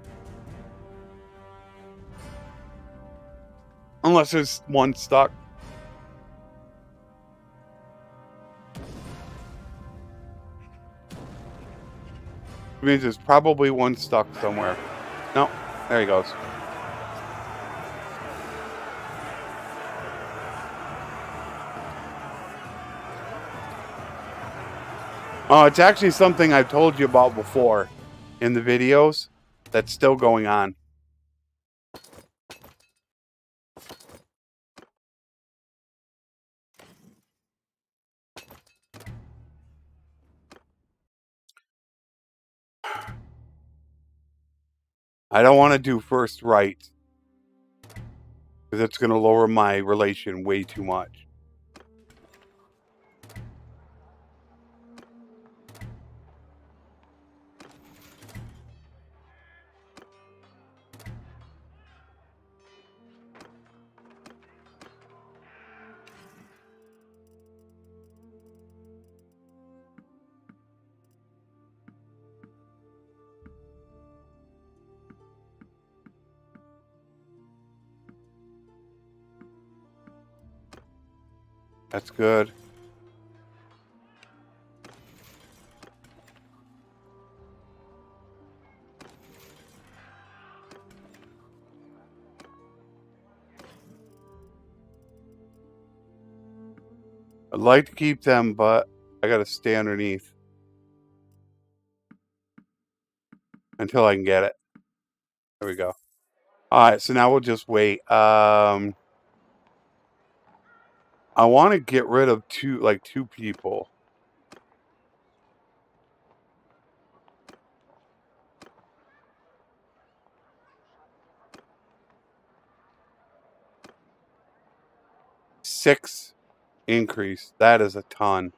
Unless there's one stuck. It means there's probably one stuck somewhere. No, there he goes. Oh, it's actually something I've told you about before in the videos that's still going on. I don't want to do first right, because it's going to lower my relation way too much. That's good. I'd like to keep them, but I gotta stay underneath until I can get it. There we go. Alright, so now we'll just wait. I want to get rid of two people. Six increase. That is a ton.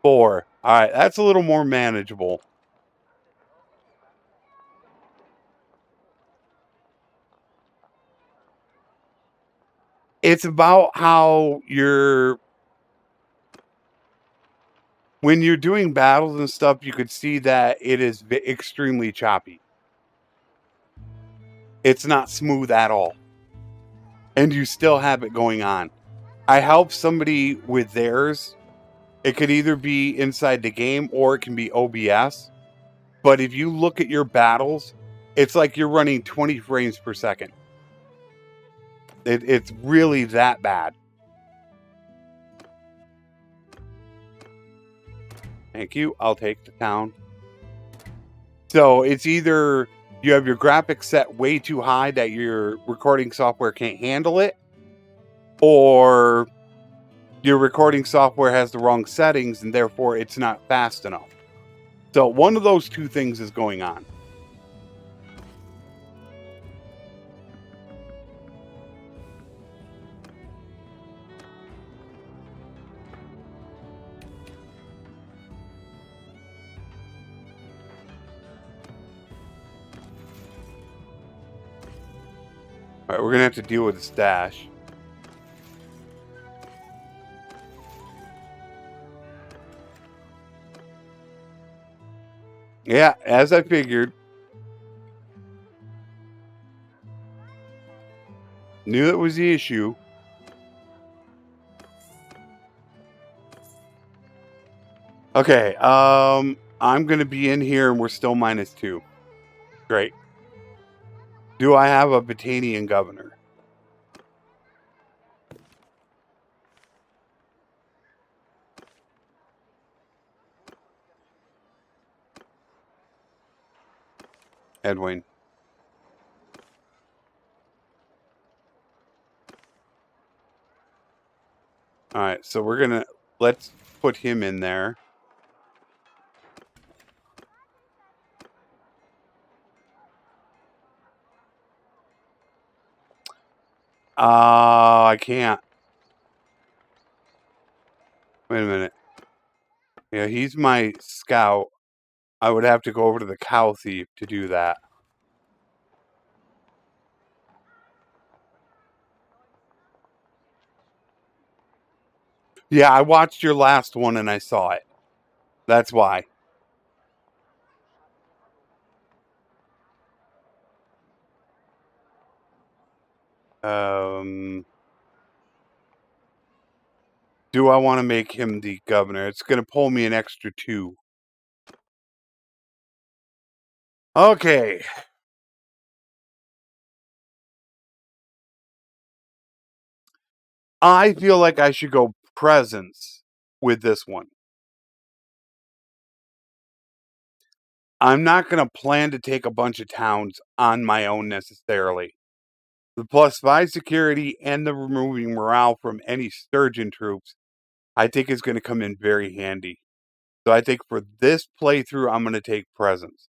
4. Alright, that's a little more manageable. It's about how when you're doing battles and stuff, you could see that it is extremely choppy. It's not smooth at all. And you still have it going on. I helped somebody with theirs. It could either be inside the game or it can be OBS. But if you look at your battles, it's like you're running 20 frames per second. It's really that bad. Thank you. I'll take the town. So it's either you have your graphics set way too high that your recording software can't handle it, or your recording software has the wrong settings and therefore it's not fast enough. So one of those two things is going on. All right, we're going to have to deal with the stash. Yeah, as I figured. Knew that was the issue. Okay, I'm going to be in here and we're still -2. Great. Do I have a Batanian governor? Edwin. All right, so we're going to, let's put him in there. I can't. Wait a minute. Yeah, he's my scout. I would have to go over to the cow thief to do that. Yeah, I watched your last one and I saw it. That's why. Do I want to make him the governor? It's going to pull me an extra 2. Okay. I feel like I should go presence with this one. I'm not going to plan to take a bunch of towns on my own necessarily. The +5 security and the removing morale from any Sturgian troops, I think is going to come in very handy. So I think for this playthrough, I'm going to take presence.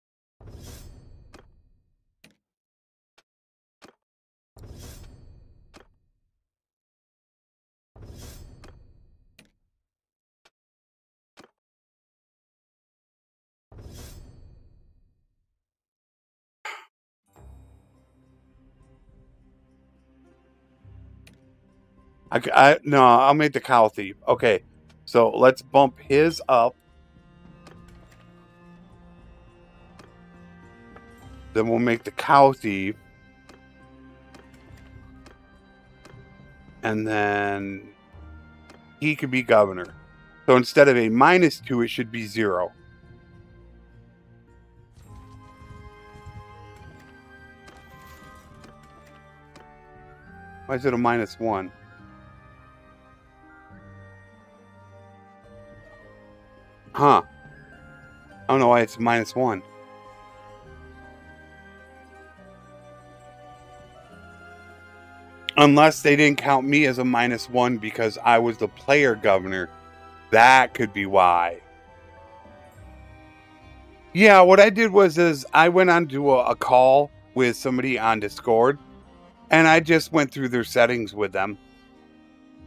No, I'll make the cow thief. Okay, so let's bump his up. Then we'll make the cow thief. And then he could be governor. So instead of a -2, it should be 0. Why is it a -1? Huh. I don't know why it's -1. Unless they didn't count me as a -1 because I was the player governor. That could be why. Yeah, what I did was I went on to a call with somebody on Discord, and I just went through their settings with them.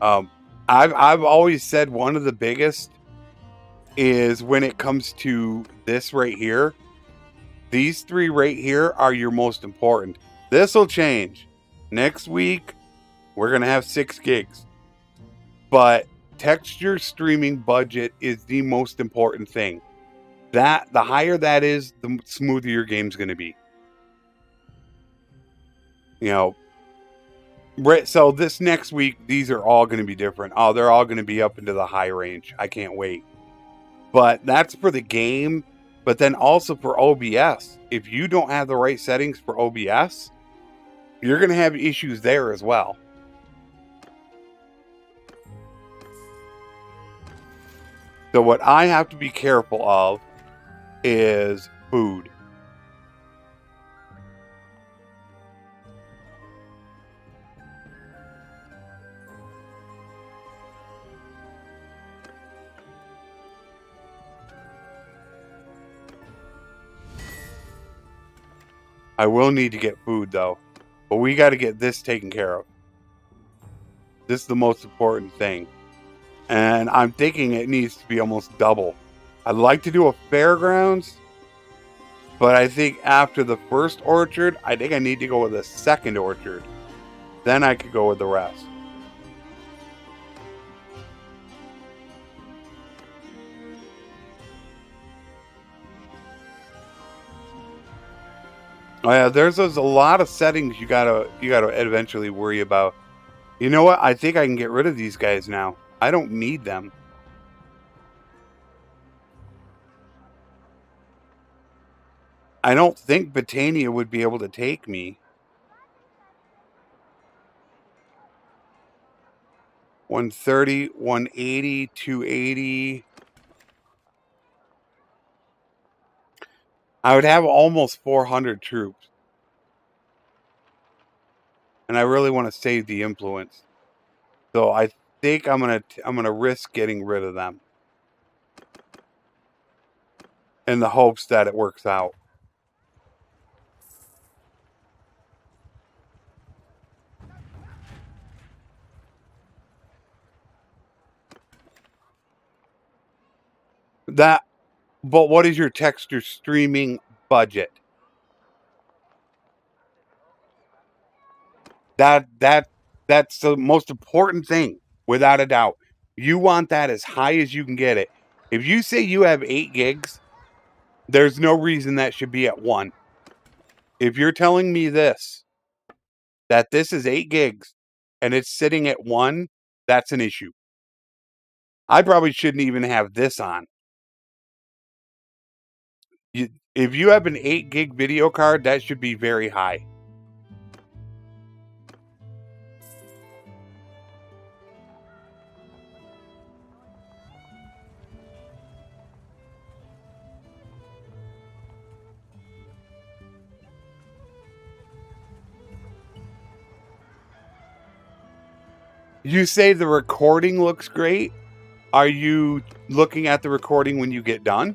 I've always said one of the biggest is when it comes to this right here. These 3 right here are your most important. This will change. Next week, we're going to have 6 gigs. But texture streaming budget is the most important thing. The higher that is, the smoother your game's going to be. You know, right, so this next week, these are all going to be different. Oh, they're all going to be up into the high range. I can't wait. But that's for the game, but then also for OBS. If you don't have the right settings for OBS, you're going to have issues there as well. So what I have to be careful of is food. I will need to get food though, but we got to get this taken care of. This is the most important thing. And I'm thinking it needs to be almost double. I'd like to do a fairgrounds, but I think after the first orchard, I think I need to go with a second orchard. Then I could go with the rest. Oh yeah, there's a lot of settings you gotta eventually worry about. You know what? I think I can get rid of these guys now. I don't need them. I don't think Botania would be able to take me. 130, 180, 280. I would have almost 400 troops. And I really want to save the influence. So I think I'm gonna risk getting rid of them. In the hopes that it works out. But what is your texture streaming budget? That's the most important thing, without a doubt. You want that as high as you can get it. If you say you have 8 gigs, there's no reason that should be at 1. If you're telling me that this is 8 gigs and it's sitting at 1, that's an issue. I probably shouldn't even have this on. If you have an 8 gig video card, that should be very high. You say the recording looks great. Are you looking at the recording when you get done?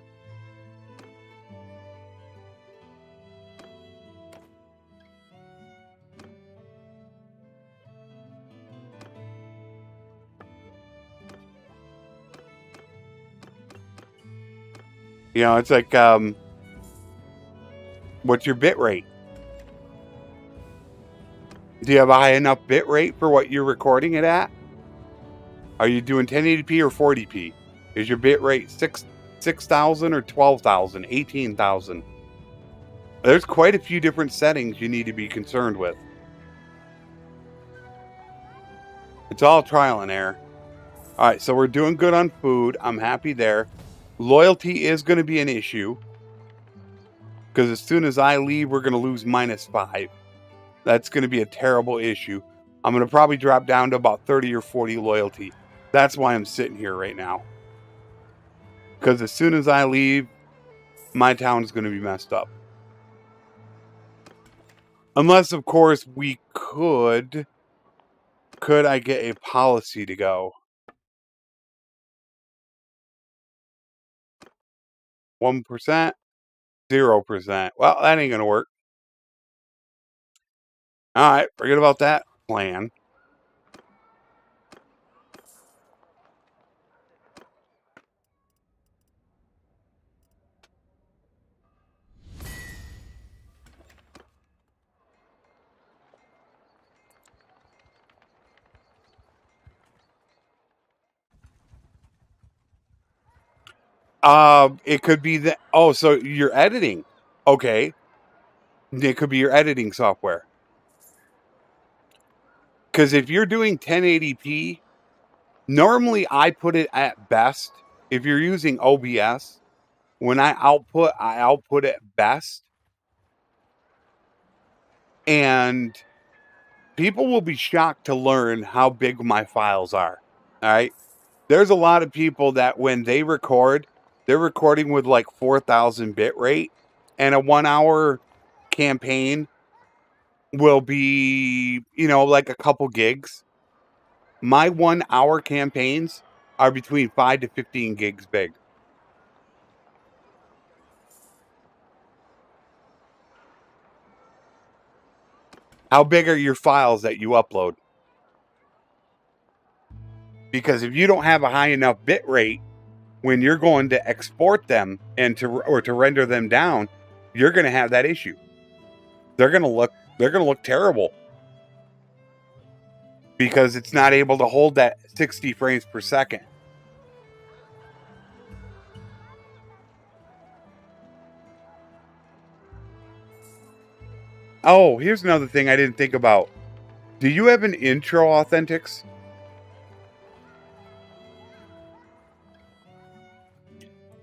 You know, it's like, what's your bit rate? Do you have a high enough bit rate for what you're recording it at? Are you doing 1080p or 40p? Is your bit rate 6,000 or 12,000, 18,000? There's quite a few different settings you need to be concerned with. It's all trial and error. All right, so we're doing good on food. I'm happy there. Loyalty is going to be an issue, because as soon as I leave, we're going to lose -5. That's going to be a terrible issue. I'm going to probably drop down to about 30 or 40 loyalty. That's why I'm sitting here right now. Because as soon as I leave, my town is going to be messed up. Unless, of course, we could... Could I get a policy to go? 1%? 0%. Well, that ain't going to work. All right, forget about that plan. It could be that... Oh, so you're editing. Okay. It could be your editing software. Because if you're doing 1080p, normally I put it at best. If you're using OBS, when I output it best. And people will be shocked to learn how big my files are. All right. There's a lot of people that when they record, they're recording with like 4,000 bit rate, and a 1 hour campaign will be, like a couple gigs. My 1 hour campaigns are between 5 to 15 gigs big. How big are your files that you upload? Because if you don't have a high enough bit rate when you're going to export them and to render them down, you're going to have that issue. They're going to look terrible because it's not able to hold that 60 frames per second. Oh, here's another thing I didn't think about. Do you have an intro authentics?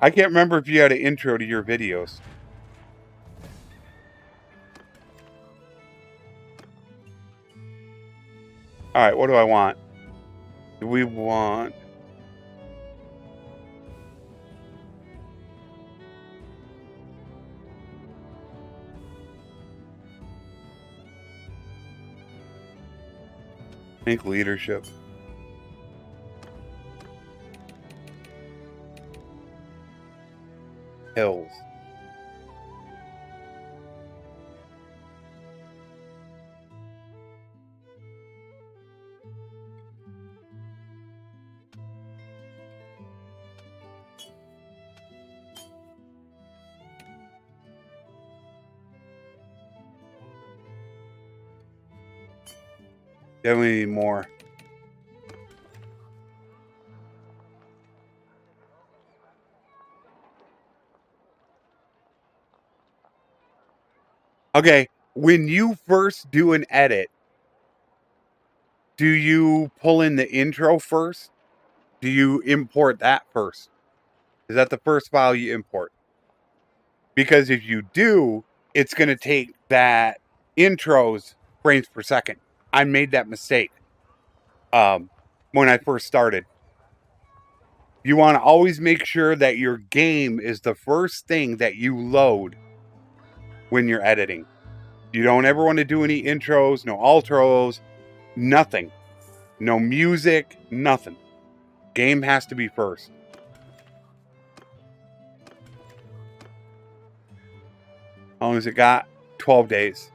I can't remember if you had an intro to your videos. All right, what do I want? Do we want... I think leadership. Hills. Definitely need more. Okay, when you first do an edit, do you pull in the intro first? Do you import that first? Is that the first file you import? Because if you do, it's going to take that intro's frames per second. I made that mistake when I first started. You want to always make sure that your game is the first thing that you load when you're editing. You don't ever want to do any intros, no outros, nothing. No music, nothing. Game has to be first. How long has it got? 12 days.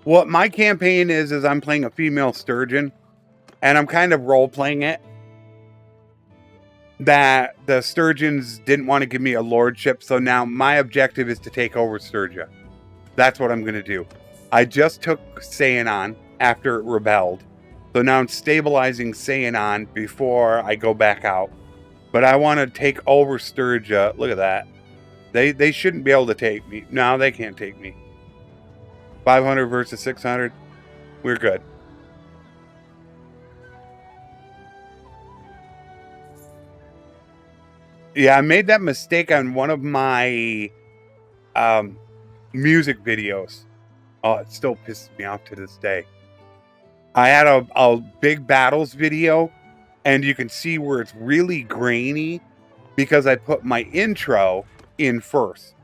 What my campaign is I'm playing a female Sturgian, and I'm kind of role-playing it. That the Sturgians didn't want to give me a lordship, so now my objective is to take over Sturgia. That's what I'm going to do. I just took Saanon after it rebelled, so now I'm stabilizing Saanon before I go back out. But I want to take over Sturgia. Look at that. They shouldn't be able to take me. No, they can't take me. 500 versus 600. We're good. Yeah, I made that mistake on one of my music videos. Oh, it still pisses me off to this day. I had a big battles video, and you can see where it's really grainy because I put my intro in first.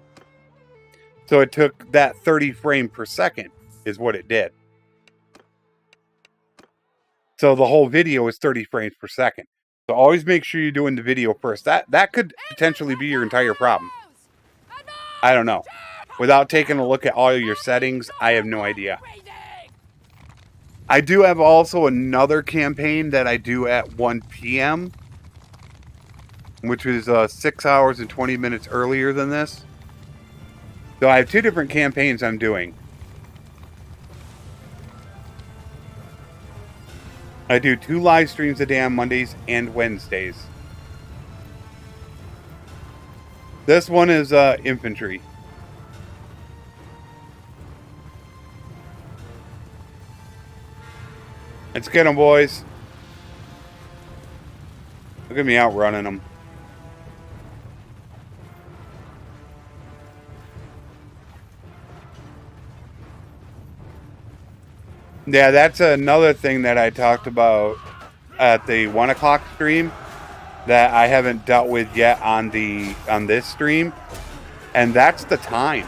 So it took that 30 frame per second is what it did. So the whole video is 30 frames per second. So always make sure you're doing the video first. That could potentially be your entire problem. I don't know. Without taking a look at all your settings, I have no idea. I do have also another campaign that I do at 1 p.m., which is 6 hours and 20 minutes earlier than this. So I have two different campaigns I'm doing. I do 2 live streams a day on Mondays and Wednesdays. This one is infantry. Let's get them, boys. Look at me outrunning them. Yeah, that's another thing that I talked about at the 1 o'clock stream that I haven't dealt with yet on this stream, and that's the time.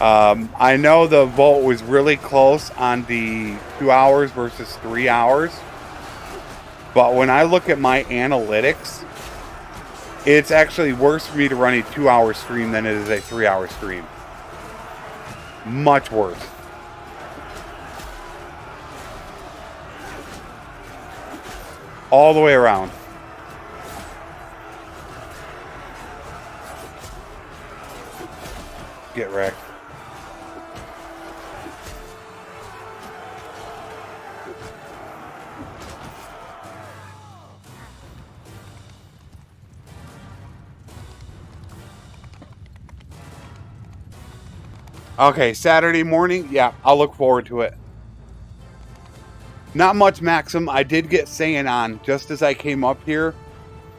I know the vote was really close on the 2 hours versus 3 hours, but when I look at my analytics, it's actually worse for me to run a 2-hour stream than it is a 3-hour stream. Much worse. All the way around. Get wrecked. Okay, Saturday morning, yeah, I'll look forward to it. Not much Maxim. I did get Saiyan on just as I came up here.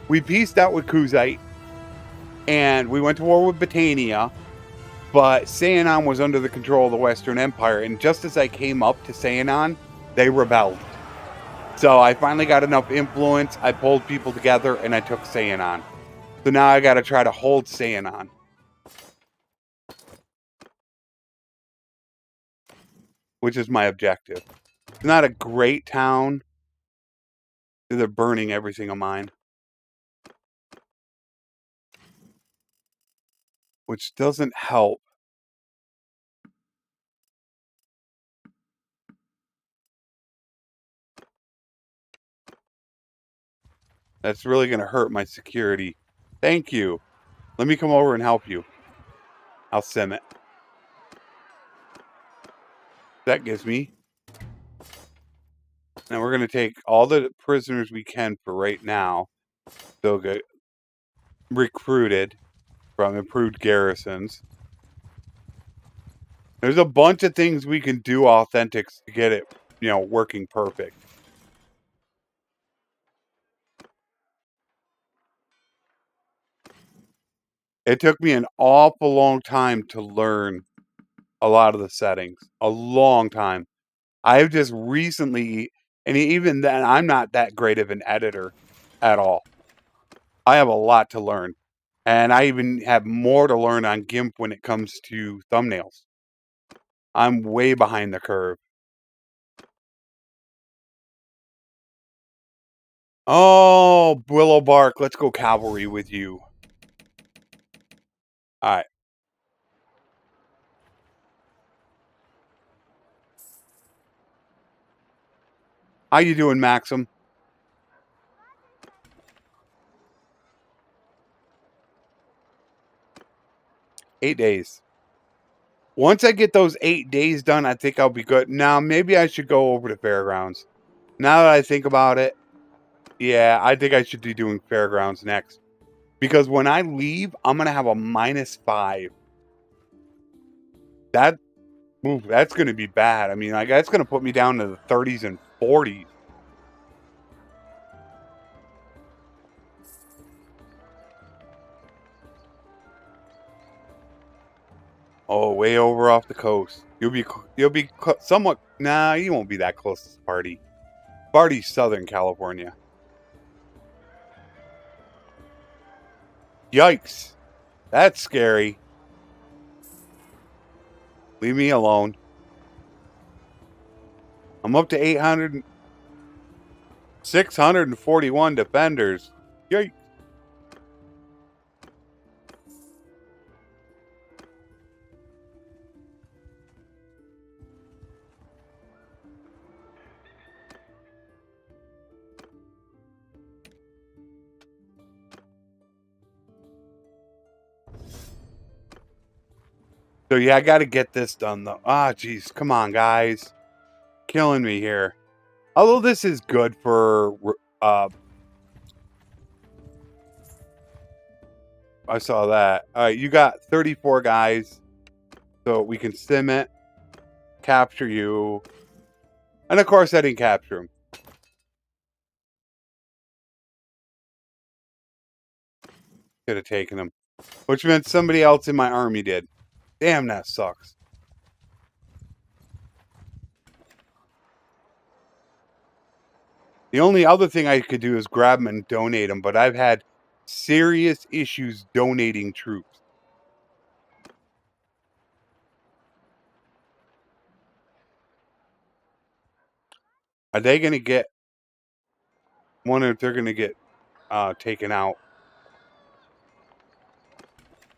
We pieced out with Kuzite, and we went to war with Britannia, but Saiyan was under the control of the Western Empire, and just as I came up to Saiyan, they rebelled. So I finally got enough influence, I pulled people together, and I took Saiyan. So now I gotta try to hold Saiyan. Which is my objective. It's not a great town. They're burning everything of mine. Which doesn't help. That's really going to hurt my security. Thank you. Let me come over and help you. I'll sim it. That gives me. Now we're going to take all the prisoners we can for right now. They'll get recruited from improved garrisons. There's a bunch of things we can do authentics to get it, working perfect. It took me an awful long time to learn a lot of the settings. A long time. I've just recently, and even then, I'm not that great of an editor at all. I have a lot to learn. And I even have more to learn on GIMP when it comes to thumbnails. I'm way behind the curve. Oh, Willow Bark, let's go cavalry with you. Alright. How you doing, Maxim? 8 days. Once I get those 8 days done, I think I'll be good. Now, maybe I should go over to Fairgrounds. Now that I think about it, yeah, I think I should be doing Fairgrounds next. Because when I leave, I'm going to have a -5. That's going to be bad. I mean, like, that's going to put me down to the 30s and 40s. Oh, way over off the coast. You'll be somewhat. Nah, you won't be that close to Sparty. Sparty's Southern California. Yikes. That's scary. Leave me alone. I'm up to 641 defenders. Yikes. So yeah, I got to get this done though. Ah, jeez, come on, guys, killing me here. Although this is good for, I saw that. All right, you got 34 guys, so we can sim it, capture you, and of course I didn't capture him. Could have taken him, which meant somebody else in my army did. Damn, that sucks. The only other thing I could do is grab them and donate them, but I've had serious issues donating troops. Are they going to get... wonder if they're going to get taken out.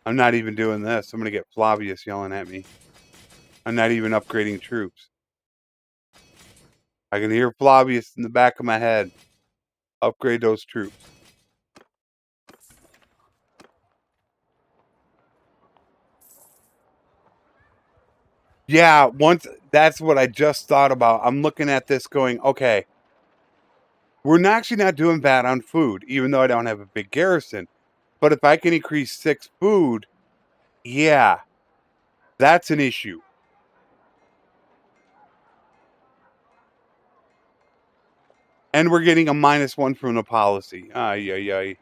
I'm not even doing this. I'm going to get Flavius yelling at me. I'm not even upgrading troops. I can hear Flavius in the back of my head. Upgrade those troops. Yeah, that's what I just thought about. I'm looking at this going, okay, we're actually not doing bad on food, even though I don't have a big garrison. But if I can increase 6 food, yeah, that's an issue. And we're getting a -1 from the policy. Ay, ay, ay.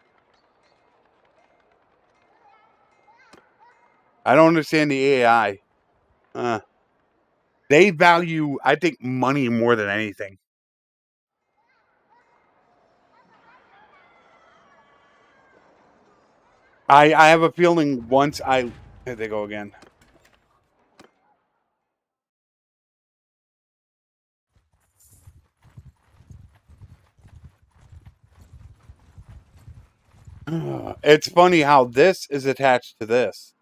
I don't understand the AI. They value, I think, money more than anything. I have a feeling once I... Here they go again. It's funny how this is attached to this.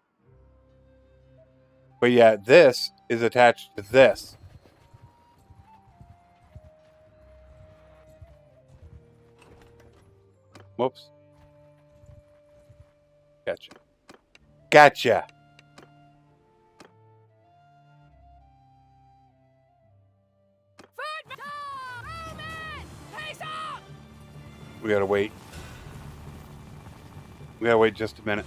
But yeah, this is attached to this. Whoops. Gotcha. Gotcha. We gotta wait. We gotta wait just a minute.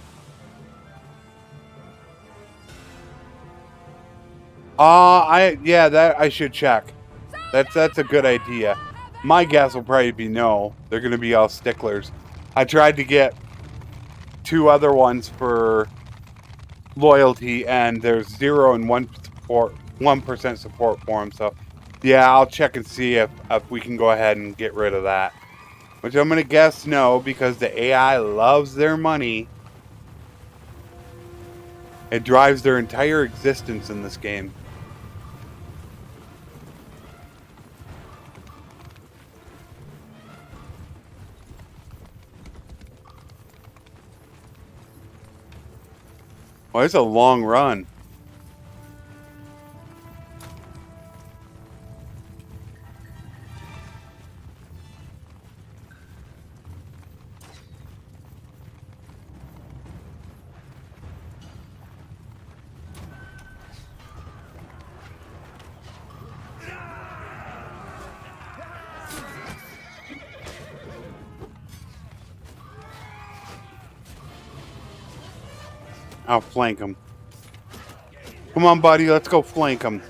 Yeah, that I should check. That's a good idea. My guess will probably be no. They're gonna be all sticklers. I tried to get 2 other ones for loyalty, and there's 0 and 1% support for them. So, yeah, I'll check and see if we can go ahead and get rid of that. Which I'm gonna guess no, because the AI loves their money. It drives their entire existence in this game. Well, it's a long run. I'll flank him. Come on, buddy. Let's go flank him.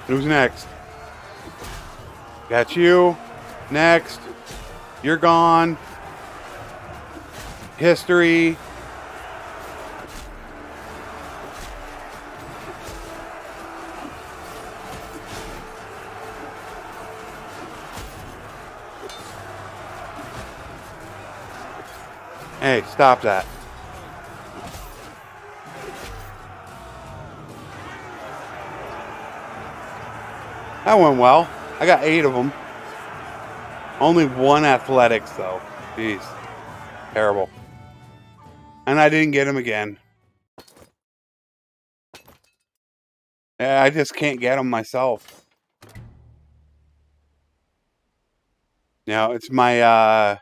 Who's next? Got you. Next. You're gone. History. Hey, stop that. That went well. I got 8 of them. Only 1 athletics, though. Jeez. Terrible. And I didn't get him again. Yeah, I just can't get him myself. Now, it's my,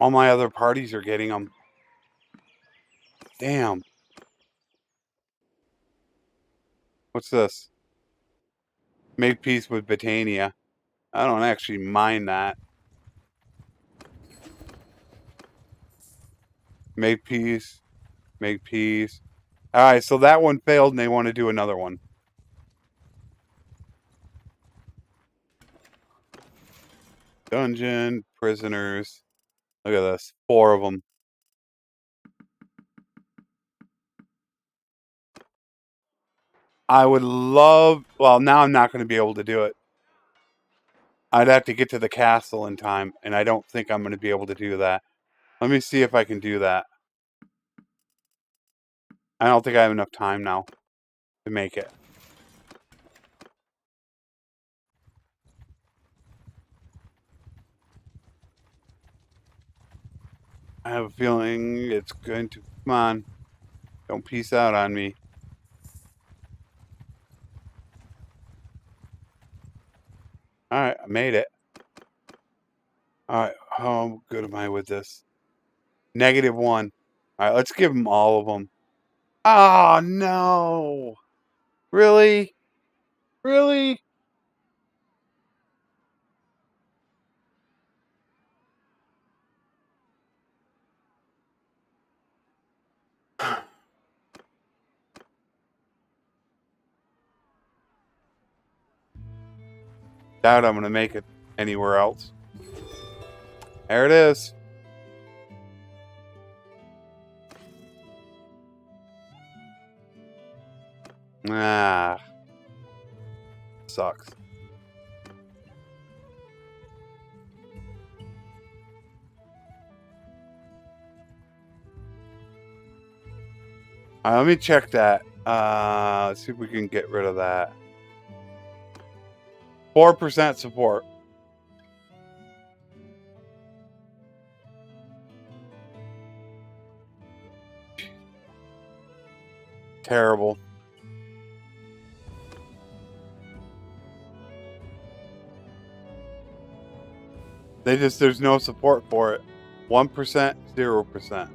all my other parties are getting them. Damn. What's this? Make peace with Britannia. I don't actually mind that. Make peace. Make peace. Alright, so that one failed and they want to do another one. Dungeon, prisoners. Look at this. 4 of them. I would love... Well, now I'm not going to be able to do it. I'd have to get to the castle in time, and I don't think I'm going to be able to do that. Let me see if I can do that. I don't think I have enough time now to make it. I have a feeling it's going to... Come on. Don't peace out on me. Alright, I made it. Alright, how good am I with this? -1. Alright, let's give them all of them. Oh, no! Really? Really? Doubt I'm going to make it anywhere else. There it is. Ah. Sucks. Let me check that. Let's see if we can get rid of that. 4% support. Terrible. There's no support for it. 1%, 0%.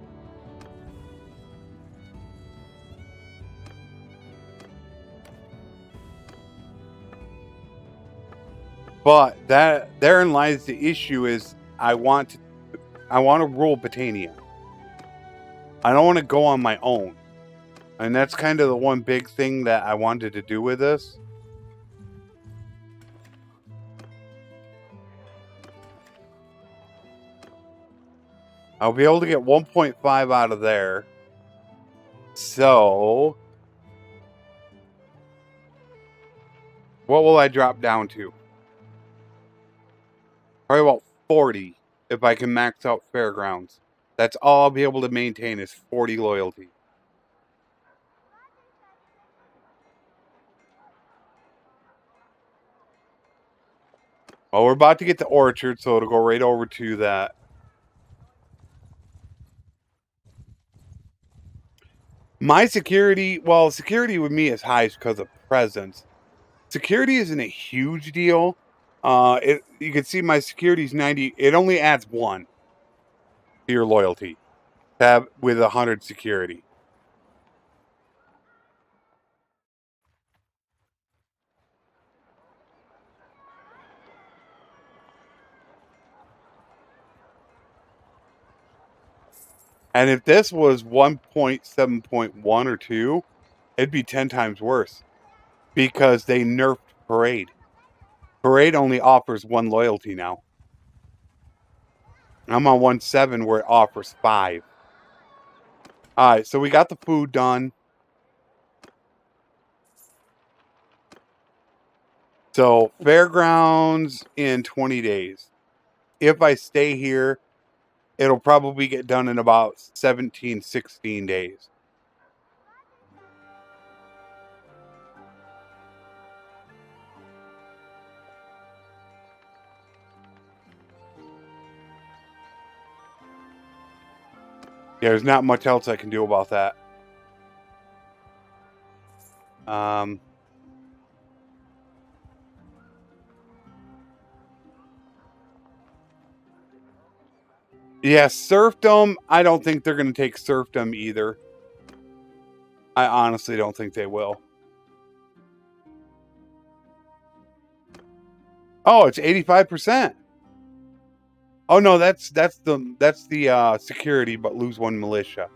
But therein lies the issue is I want to rule Britannia. I don't want to go on my own. And that's kind of the one big thing that I wanted to do with this. I'll be able to get 1.5 out of there. So, what will I drop down to? Probably about 40 if I can max out Fairgrounds. That's all I'll be able to maintain is 40 loyalty. Well, we're about to get the Orchard, so it'll go right over to that. My security, well, security with me is high because of presence. Security isn't a huge deal. You can see my security is 90. It only adds 1 to your loyalty tab with 100 security. And if this was 1.7.1 or 2, it'd be 10 times worse because they nerfed Parade. Parade only offers 1 loyalty now. I'm on 1.7 where it offers 5. Alright, so we got the food done. So, Fairgrounds in 20 days. If I stay here, it'll probably get done in about 17, 16 days. Yeah, there's not much else I can do about that. Yeah, Serfdom, I don't think they're going to take Serfdom either. I honestly don't think they will. Oh, it's 85%. Oh no, that's the security, but lose 1 militia.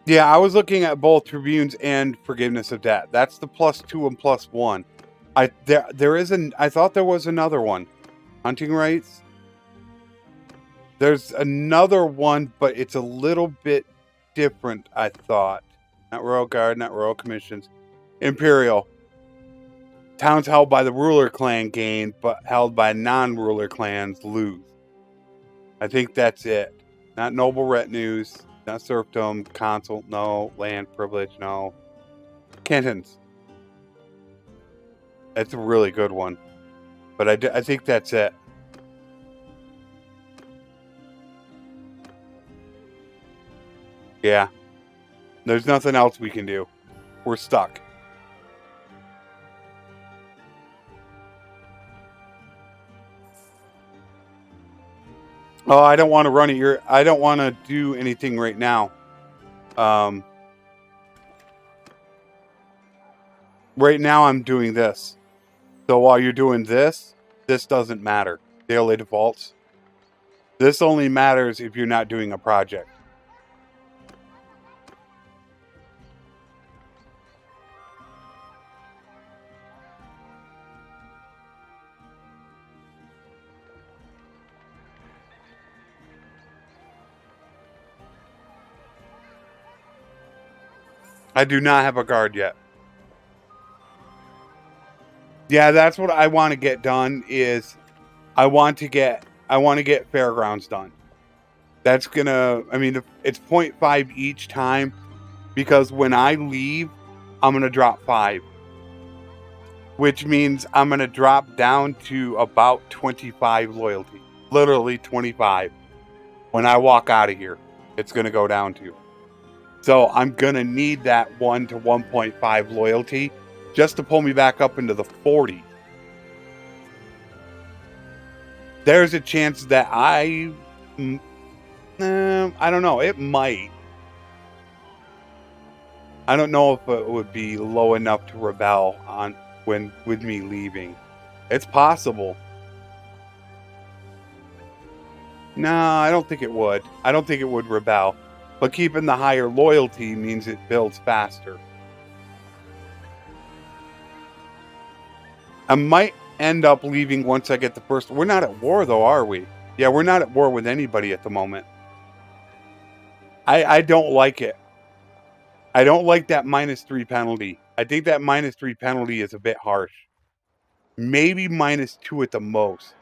Yeah, I was looking at both Tribunes and Forgiveness of Debt. That's the +2 and +1. I thought there was another one. Hunting rights. There's another one, but it's a little bit different, I thought. Not Royal Guard, not Royal Commissions. Imperial. Towns held by the ruler clan gain, but held by non-ruler clans lose. I think that's it. Not noble retinues, not serfdom, consul, no. Land privilege, no. Cantons. That's a really good one. But I think that's it. Yeah. There's nothing else we can do. We're stuck. Oh, I don't want to run it. I don't want to do anything right now. Right now I'm doing this. So while you're doing this, this doesn't matter. Daily defaults. This only matters if you're not doing a project. I do not have a guard yet. Yeah, that's what I want to get done is I want to get fairgrounds done. That's gonna, I mean, it's 0.5 each time because when I leave, I'm gonna drop 5. Which means I'm gonna drop down to about 25 loyalty. Literally 25. When I walk out of here, it's gonna go down to. So I'm gonna need that 1 to 1.5 loyalty just to pull me back up into the 40. There's a chance that I don't know. It might. I don't know if it would be low enough to rebel on with me leaving. It's possible. No, I don't think it would. I don't think it would rebel. But keeping the higher loyalty means it builds faster. I might end up leaving once I get the first... We're not at war, though, are we? Yeah, we're not at war with anybody at the moment. I don't like it. I don't like that -3 penalty. I think that -3 penalty is a bit harsh. Maybe -2 at the most.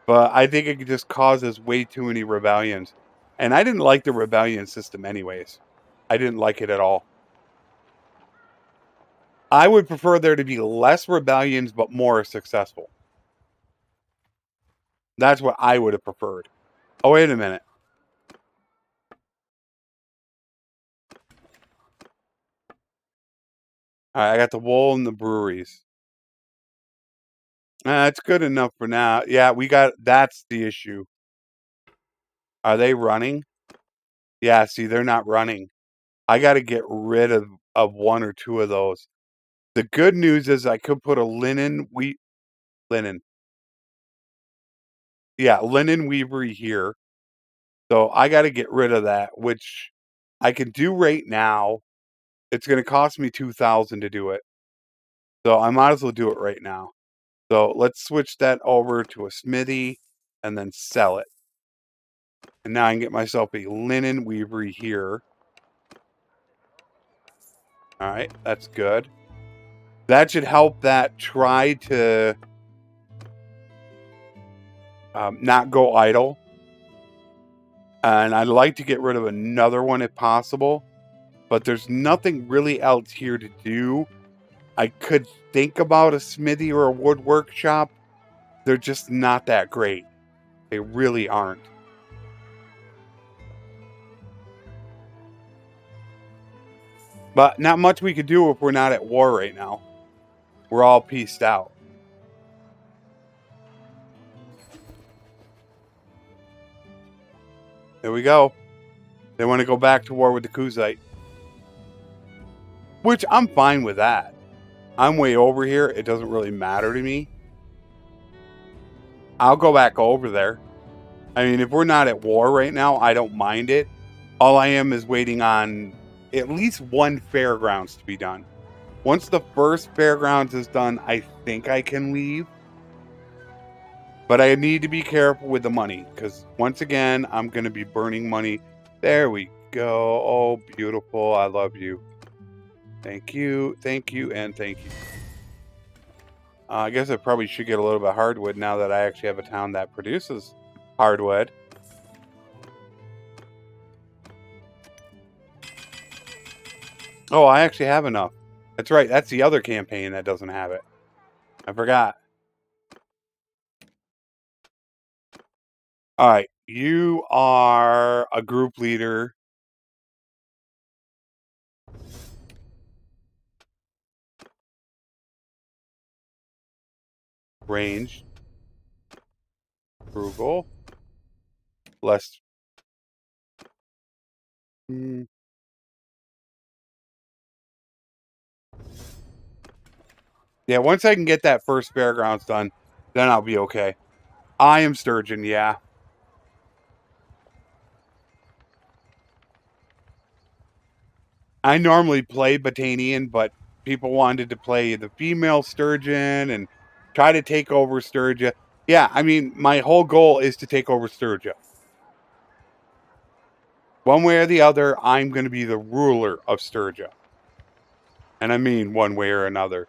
But I think it just causes way too many rebellions. And I didn't like the rebellion system anyways. I didn't like it at all. I would prefer there to be less rebellions, but more successful. That's what I would have preferred. Oh, wait a minute. All right, I got the wool and the breweries. It's good enough for now. Yeah, that's the issue. Are they running? Yeah, see, they're not running. I got to get rid of 1 or 2 of those. The good news is I could put a linen. Yeah, linen weavery here. So I got to get rid of that, which I can do right now. It's going to cost me 2,000 to do it. So I might as well do it right now. So let's switch that over to a smithy and then sell it. And now I can get myself a linen weavery here. All right, that's good. That should help that try to not go idle. And I'd like to get rid of another one if possible. But there's nothing really else here to do. I could think about a smithy or a wood workshop. They're just not that great. They really aren't. But not much we could do if we're not at war right now. We're all pieced out. There we go. They want to go back to war with the Kaosite. Which I'm fine with that. I'm way over here. It doesn't really matter to me. I'll go back over there. I mean, if we're not at war right now, I don't mind it. All I am is waiting on at least 1 fairgrounds to be done. Once the first fairgrounds is done, I think I can leave. But I need to be careful with the money, because once again, I'm going to be burning money. There we go. Oh, beautiful. I love you. Thank you, and thank you. I guess I probably should get a little bit of hardwood now that I actually have a town that produces hardwood. Oh, I actually have enough. That's right. That's the other campaign that doesn't have it. I forgot. All right. You are a group leader. Range. Frugal. Less. Yeah, once I can get that first fairgrounds done, then I'll be okay. I am Sturgian, yeah. I normally play Botanian, but people wanted to play the female Sturgian and try to take over Sturgia. Yeah, I mean, my whole goal is to take over Sturgia. One way or the other, I'm going to be the ruler of Sturgia. And I mean one way or another.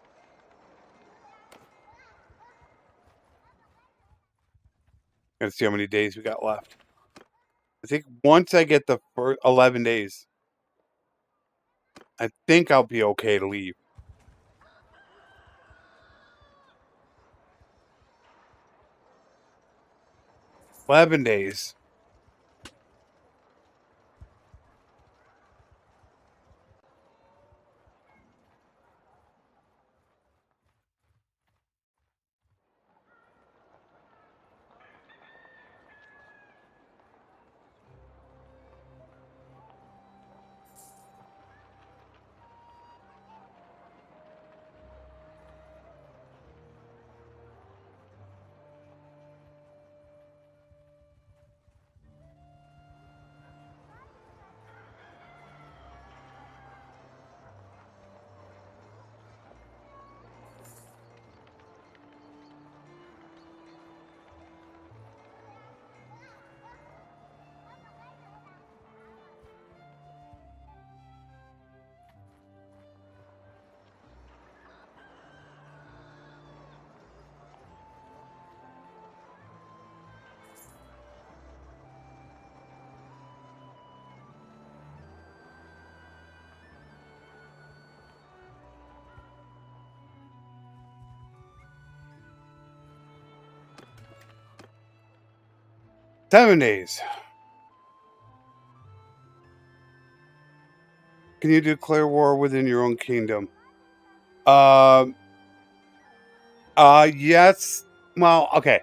Let's see how many days we got left. I think once I get the first 11 days, I think I'll be okay to leave. 11 days. Seven days. Can you declare war within your own kingdom? Yes. Well, okay.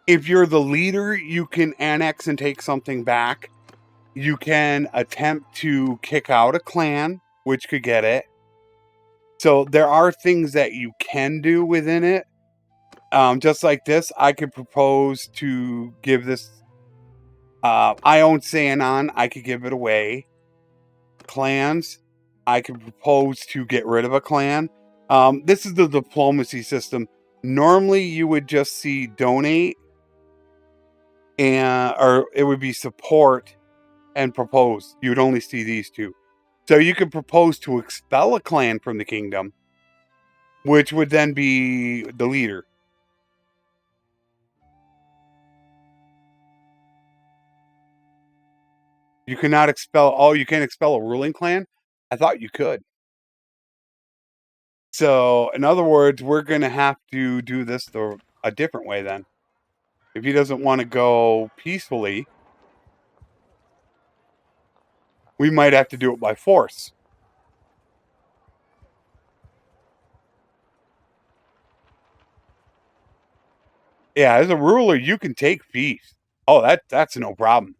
If you're the leader, you can annex and take something back. You can attempt to kick out a clan, which could get it. So there are things that you can do within it. Just like this, I could propose to give this. I own Sanon. I could give it away. Clans, I could propose to get rid of a clan. This is the diplomacy system. Normally, you would just see donate, or it would be support and propose. You would only see these two. So you could propose to expel a clan from the kingdom, which would then be the leader. You cannot expel. Oh, you can't expel a ruling clan? I thought you could. So, in other words, we're going to have to do this a different way then. If he doesn't want to go peacefully, we might have to do it by force. Yeah, as a ruler, you can take peace. Oh, that's no problem.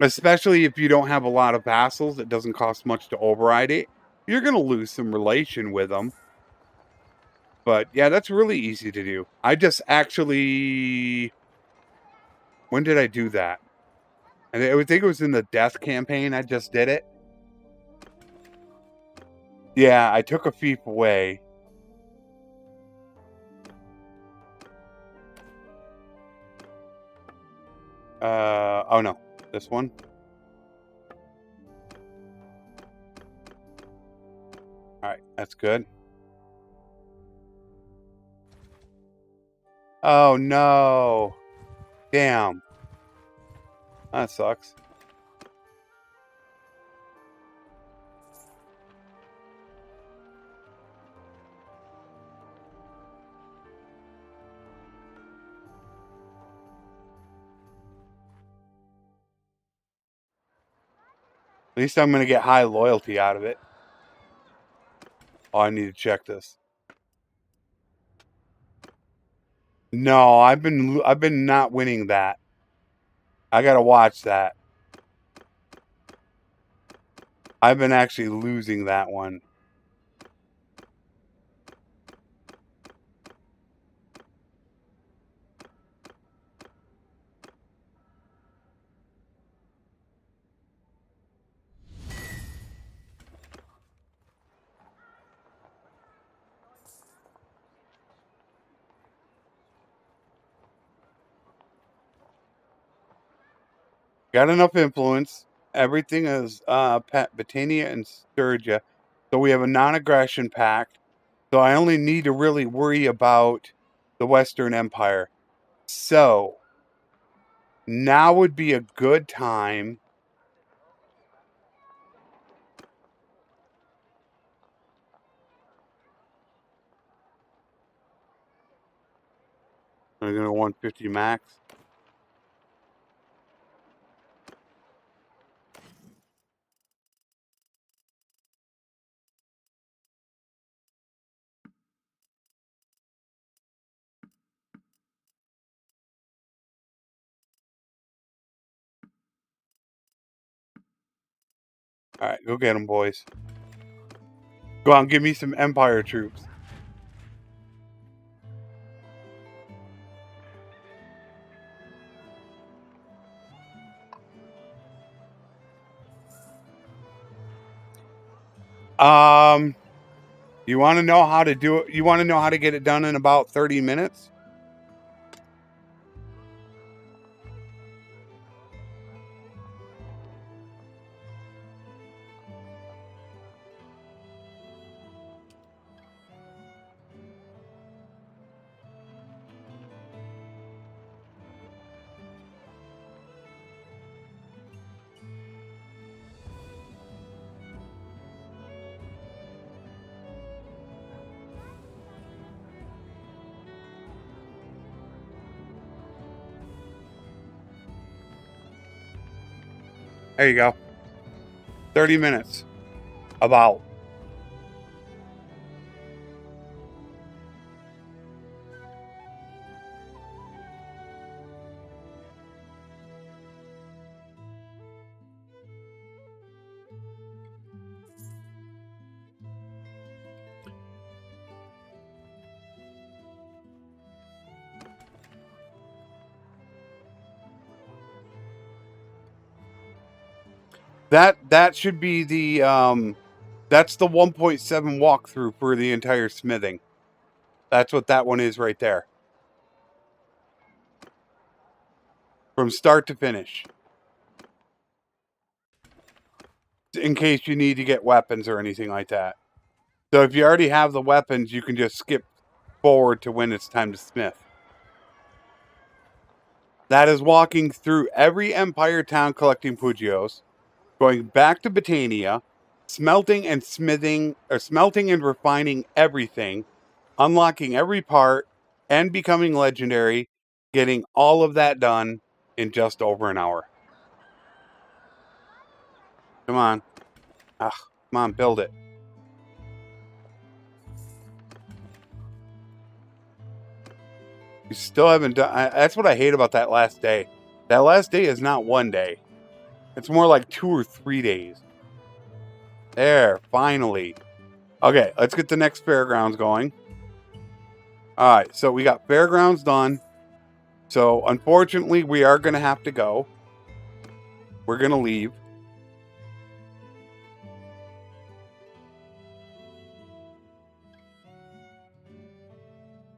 Especially if you don't have a lot of vassals, it doesn't cost much to override it. You're going to lose some relation with them. But yeah, that's really easy to do. I just actually... When did I do that? I think it was in the death campaign. I just did it. Yeah, I took a fief away. Oh no, this one. Alright, that's good. Oh no. Damn. That sucks. At least I'm going to get high loyalty out of it. Oh, I need to check this. No, I've been not winning that. I got to watch that. I've been actually losing that one. Got enough influence. Everything is Battania and Sturgia. So we have a non-aggression pact. So I only need to really worry about the Western Empire. So now would be a good time. I'm going to 150 max. All right, go get them, boys. Go on, give me some Empire troops. You want to know how to do it? You want to know how to get it done in about 30 minutes? There you go. 30 minutes. About. That should be the that's the 1.7 walkthrough for the entire smithing. That's what that one is right there. From start to finish. In case you need to get weapons or anything like that. So if you already have the weapons, you can just skip forward to when it's time to smith. That is walking through every Empire town collecting Pugios, going back to Battania, smelting and smithing, or smelting and refining everything, unlocking every part, and becoming legendary, getting all of that done in just over an hour. Come on. Come on, build it. You still haven't done... that's what I hate about that last day. That last day is not one day. It's more like 2 or 3 days. There, finally. Okay, let's get the next fairgrounds going. Alright, so we got fairgrounds done. So, unfortunately, we are going to have to go. We're going to leave.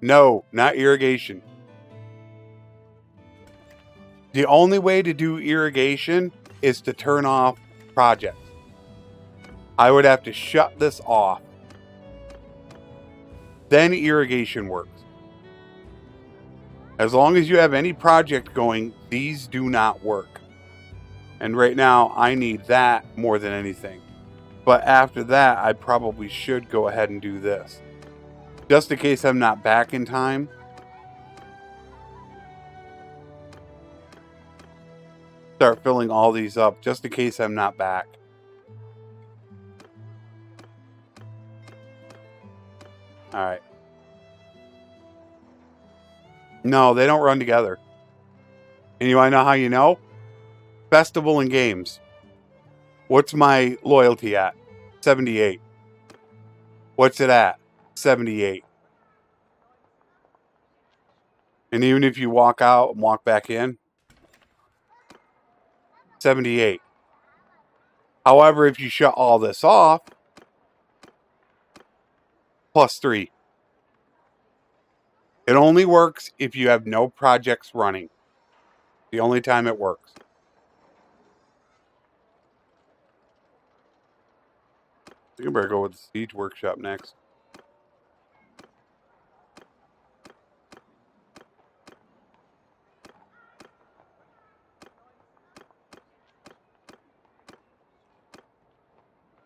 No, not irrigation. The only way to do irrigation is to turn off projects. I would have to shut this off. Then irrigation works. As long as you have any project going, these do not work. And right now, I need that more than anything. But after that, I probably should go ahead and do this. Just in case I'm not back in time. Start filling all these up, just in case I'm not back. Alright. No, they don't run together. And you want to know how you know? Festival and games. What's my loyalty at? 78. What's it at? 78. And even if you walk out and walk back in, 78. However, if you shut all this off, +3. It only works if you have no projects running. The only time it works. I think I better go with the siege workshop next.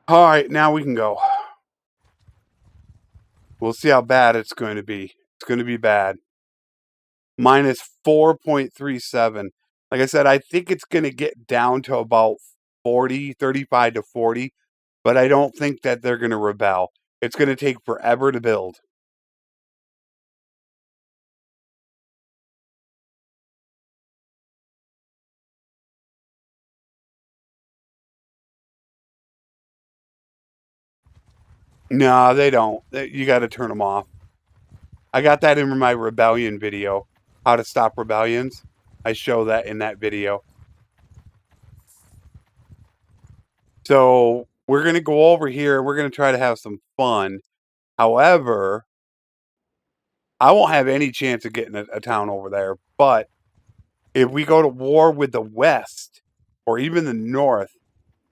Alright, now we can go. We'll see how bad it's going to be. It's going to be bad. Minus 4.37. Like I said, I think it's going to get down to about 40, 35 to 40. But I don't think that they're going to rebel. It's going to take forever to build. No, they don't. You got to turn them off. I got that in my rebellion video. How to stop rebellions. I show that in that video. So we're going to go over here. We're going to try to have some fun. However, I won't have any chance of getting a town over there. But if we go to war with the West or even the North,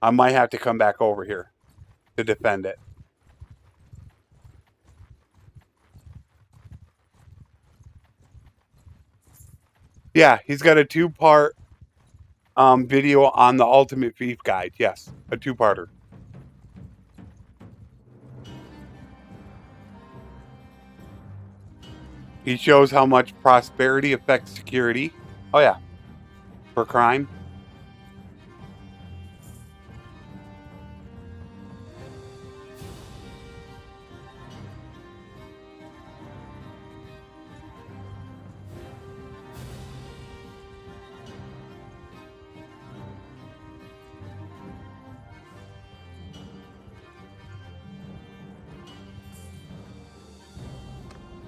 I might have to come back over here to defend it. Yeah, he's got a 2-part video on the Ultimate Thief Guide. Yes, a 2-parter. He shows how much prosperity affects security. Oh, yeah. For crime.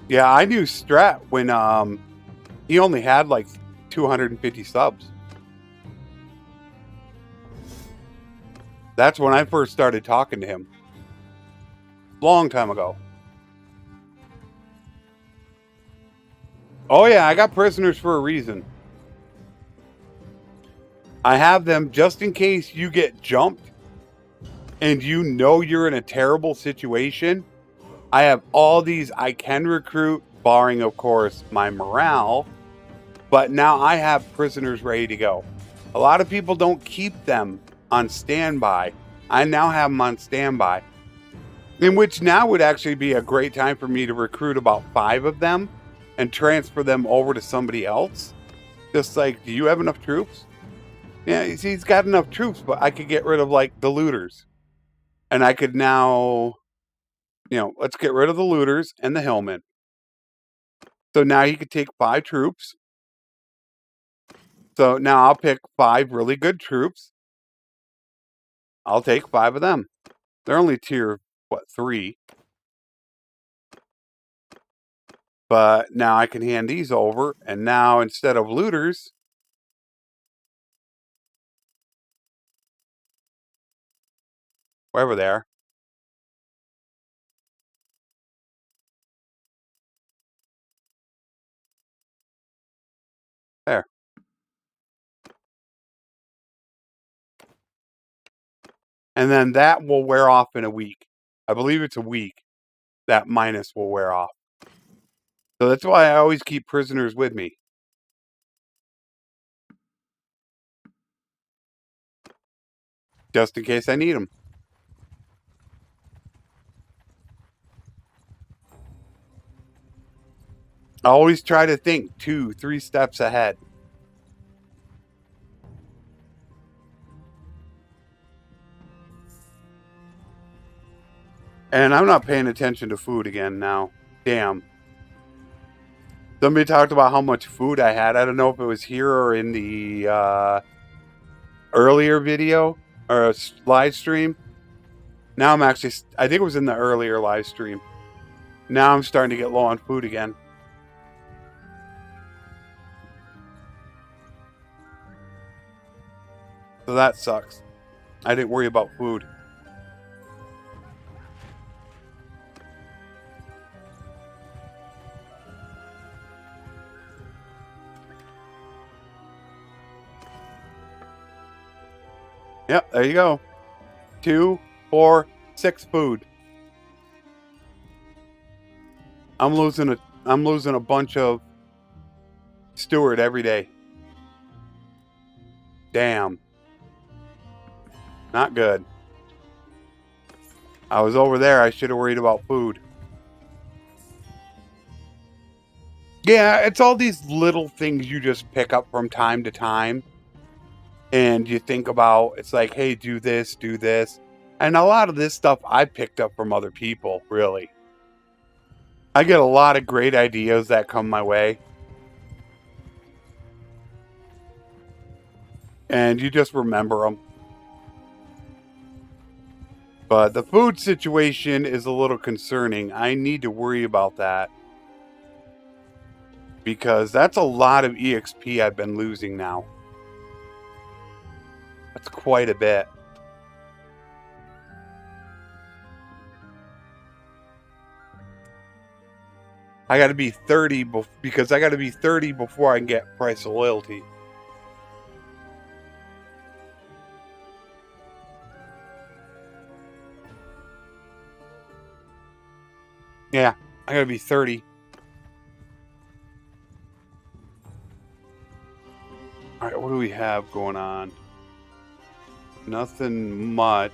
Yeah, I knew Strat when he only had like 250 subs. That's when I first started talking to him. Long time ago. Oh yeah, I got prisoners for a reason. I have them just in case you get jumped and you know you're in a terrible situation. I have all these I can recruit, barring, of course, my morale. But now I have prisoners ready to go. A lot of people don't keep them on standby. I now have them on standby. In which now would actually be a great time for me to recruit about 5 of them and transfer them over to somebody else. Just like, do you have enough troops? Yeah, you see, he's got enough troops, but I could get rid of like the looters. And I could now, let's get rid of the looters and the hillmen. So now he could take 5 troops. So now I'll pick 5 really good troops. I'll take 5 of them. They're only tier, 3? But now I can hand these over. And now instead of looters, wherever they are, And then that will wear off in a week. I believe it's a week. That minus will wear off. So that's why I always keep prisoners with me. Just in case I need them. I always try to think 2-3 steps ahead. And I'm not paying attention to food again now. Damn. Somebody talked about how much food I had. I don't know if it was here or in the earlier video or live stream. Now I'm actually, I think it was in the earlier live stream. Now I'm starting to get low on food again. So that sucks. I didn't worry about food. Yep, there you go. 2, 4, 6 food. I'm losing a bunch of steward every day. Damn. Not good. I was over there. I should have worried about food. Yeah, it's all these little things you just pick up from time to time. And you think about, it's like, hey, do this, do this. And a lot of this stuff I picked up from other people, really. I get a lot of great ideas that come my way. And you just remember them. But the food situation is a little concerning. I need to worry about that. Because that's a lot of EXP I've been losing now. That's quite a bit. I got to be 30 because I got to be 30 before I can get price of loyalty. Yeah, I got to be 30. All right, what do we have going on? Nothing much.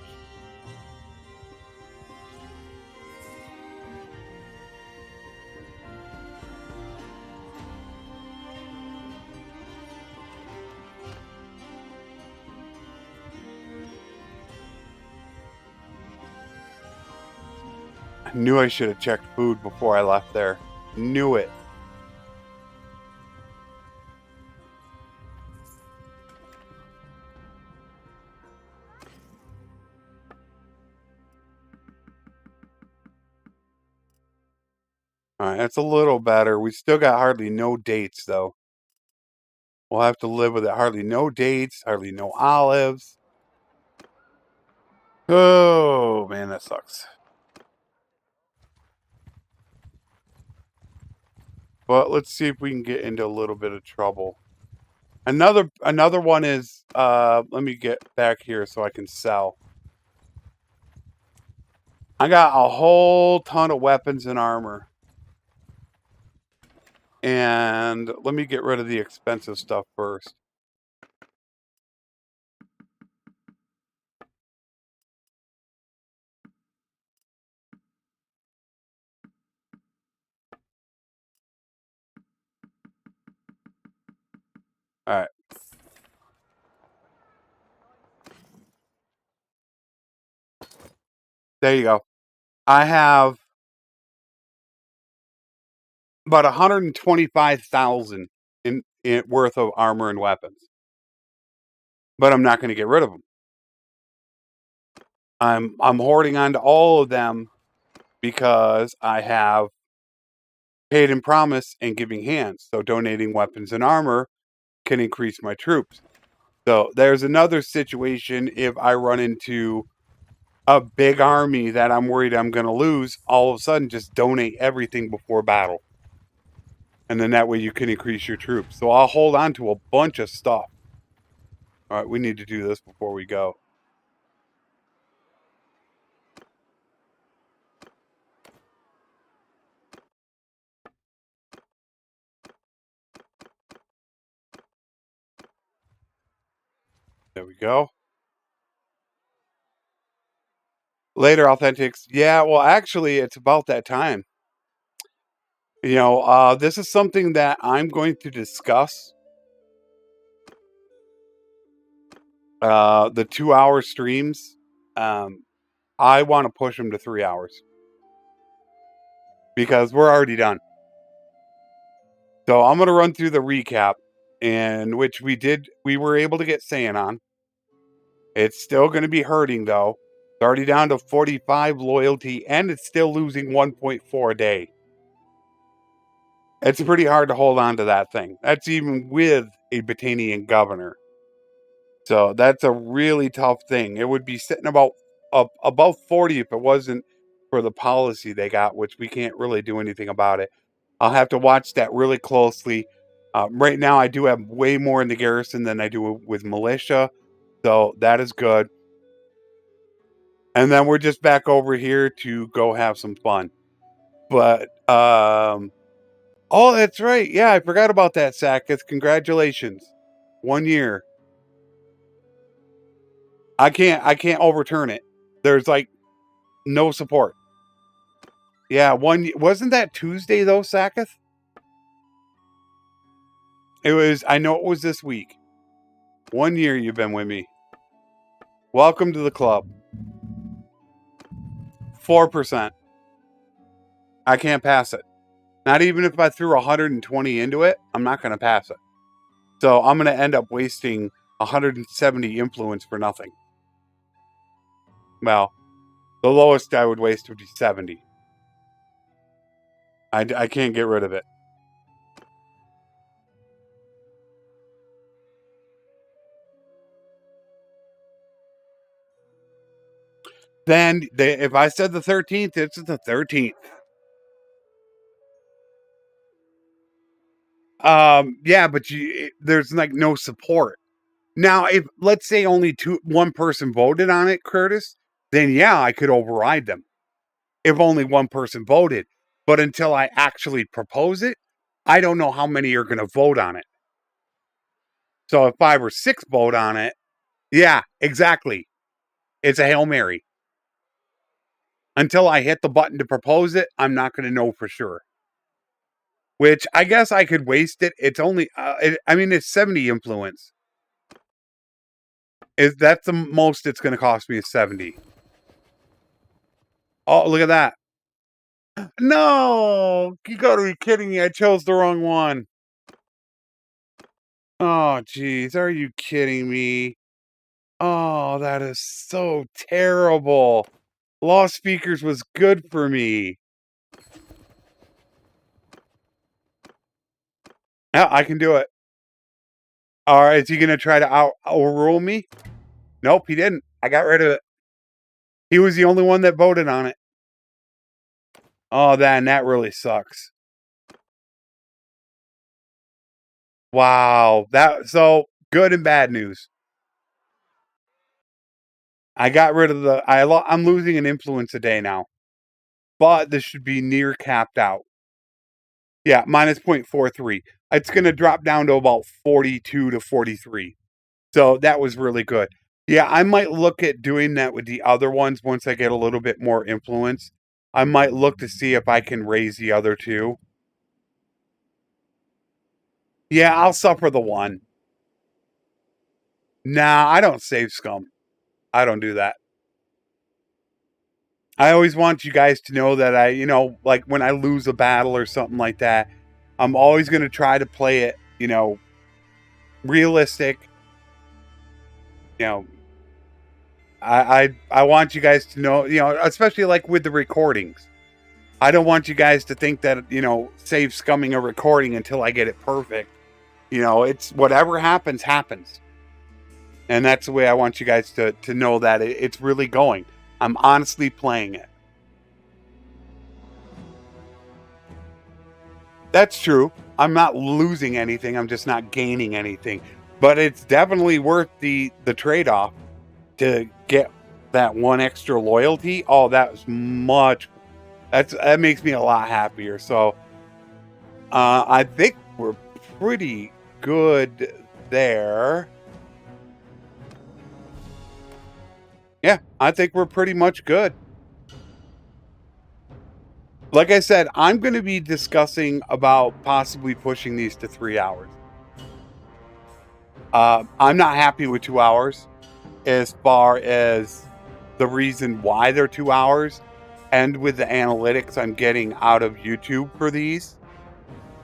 I knew I should have checked food before I left there. Knew it. Alright, that's a little better. We still got hardly no dates, though. We'll have to live with it. Hardly no dates, hardly no olives. Oh, man, that sucks. But let's see if we can get into a little bit of trouble. Another one is, let me get back here so I can sell. I got a whole ton of weapons and armor. And let me get rid of the expensive stuff first. All right. There you go. I have about 125,000 in worth of armor and weapons. But I'm not going to get rid of them. I'm hoarding on to all of them because I have paid in promise and giving hands. So donating weapons and armor can increase my troops. So there's another situation if I run into a big army that I'm worried I'm going to lose, all of a sudden just donate everything before battle. And then that way you can increase your troops. So I'll hold on to a bunch of stuff. All right, we need to do this before we go. There we go. Later authentics. Yeah, well, actually, it's about that time. You know, this is something that I'm going to discuss. The 2-hour streams. I want to push them to 3 hours. Because we're already done. So I'm going to run through the recap, in which we were able to get Saiyan on. It's still going to be hurting, though. It's already down to 45 loyalty, and it's still losing 1.4 a day. It's pretty hard to hold on to that thing. That's even with a Batanian governor. So that's a really tough thing. It would be sitting about above 40 if it wasn't for the policy they got, which we can't really do anything about it. I'll have to watch that really closely. Right now, I do have way more in the garrison than I do with militia. So that is good. And then we're just back over here to go have some fun. But, oh, that's right. Yeah, I forgot about that, Saketh. Congratulations. 1 year. I can't overturn it. There's like no support. Yeah, wasn't that Tuesday though, Saketh? I know it was this week. 1 year you've been with me. Welcome to the club. 4%. I can't pass it. Not even if I threw 120 into it, I'm not going to pass it. So I'm going to end up wasting 170 influence for nothing. Well, the lowest I would waste would be 70. I can't get rid of it. Then, if I said the 13th, it's the 13th. Yeah, but there's like no support. Now, if let's say only one person voted on it, Curtis, then yeah, I could override them. If only one person voted. But until I actually propose it, I don't know how many are going to vote on it. So if 5 or 6 vote on it, yeah, exactly. It's a Hail Mary. Until I hit the button to propose it, I'm not going to know for sure. Which I guess I could waste it. It's only, it's 70 influence. That's the most it's going to cost me is 70. Oh, look at that. No, you got to be kidding me. I chose the wrong one. Oh, geez. Are you kidding me? Oh, that is so terrible. Lost Speakers was good for me. Yeah, I can do it. All right, is he going to try to overrule me? Nope, he didn't. I got rid of it. He was the only one that voted on it. Oh, that really sucks. Wow. So good and bad news. I got rid of I'm losing an influence a day now. But this should be near capped out. Yeah, minus 0.43. It's going to drop down to about 42 to 43. So that was really good. Yeah, I might look at doing that with the other ones once I get a little bit more influence. I might look to see if I can raise the other two. Yeah, I'll suffer the one. Nah, I don't save scum. I don't do that. I always want you guys to know that like when I lose a battle or something like that, I'm always going to try to play it, realistic. I want you guys to know, especially like with the recordings. I don't want you guys to think that, save scumming a recording until I get it perfect. It's whatever happens, happens. And that's the way I want you guys to know that it's really going. I'm honestly playing it. That's true. I'm not losing anything. I'm just not gaining anything. But it's definitely worth the trade-off to get that one extra loyalty. Oh, that makes me a lot happier. So I think we're pretty good there. I think we're pretty much good. Like I said, I'm going to be discussing about possibly pushing these to 3 hours. I'm not happy with 2 hours as far as the reason why they're 2 hours, and with the analytics I'm getting out of YouTube for these.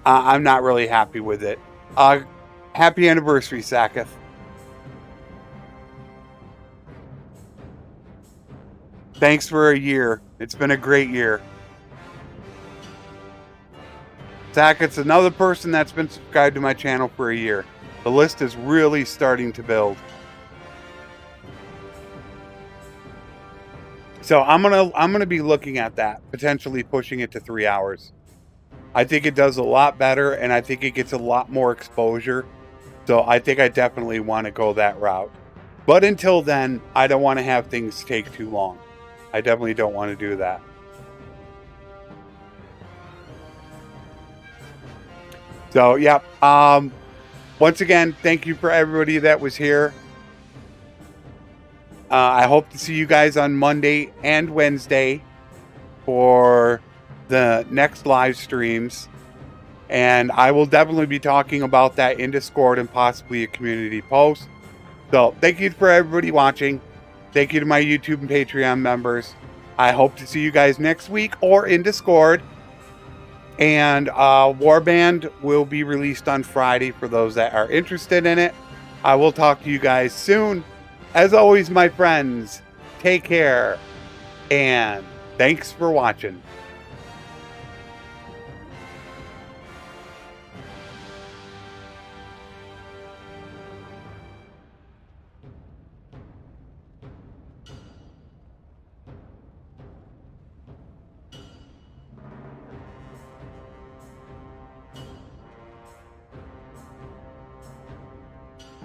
I'm not really happy with it. Happy anniversary, Saketh. Thanks for a year. It's been a great year. Saketh's another person that's been subscribed to my channel for a year. The list is really starting to build. So I'm gonna be looking at that, potentially pushing it to 3 hours. I think it does a lot better, and I think it gets a lot more exposure. So I think I definitely want to go that route. But until then, I don't want to have things take too long. I definitely don't want to do that. So, yeah. Once again, thank you for everybody that was here. I hope to see you guys on Monday and Wednesday for the next live streams. And I will definitely be talking about that in Discord and possibly a community post. So, thank you for everybody watching. Thank you to my YouTube and Patreon members. I hope to see you guys next week or in Discord. And Warband will be released on Friday for those that are interested in it. I will talk to you guys soon. As always, my friends, take care. And thanks for watching.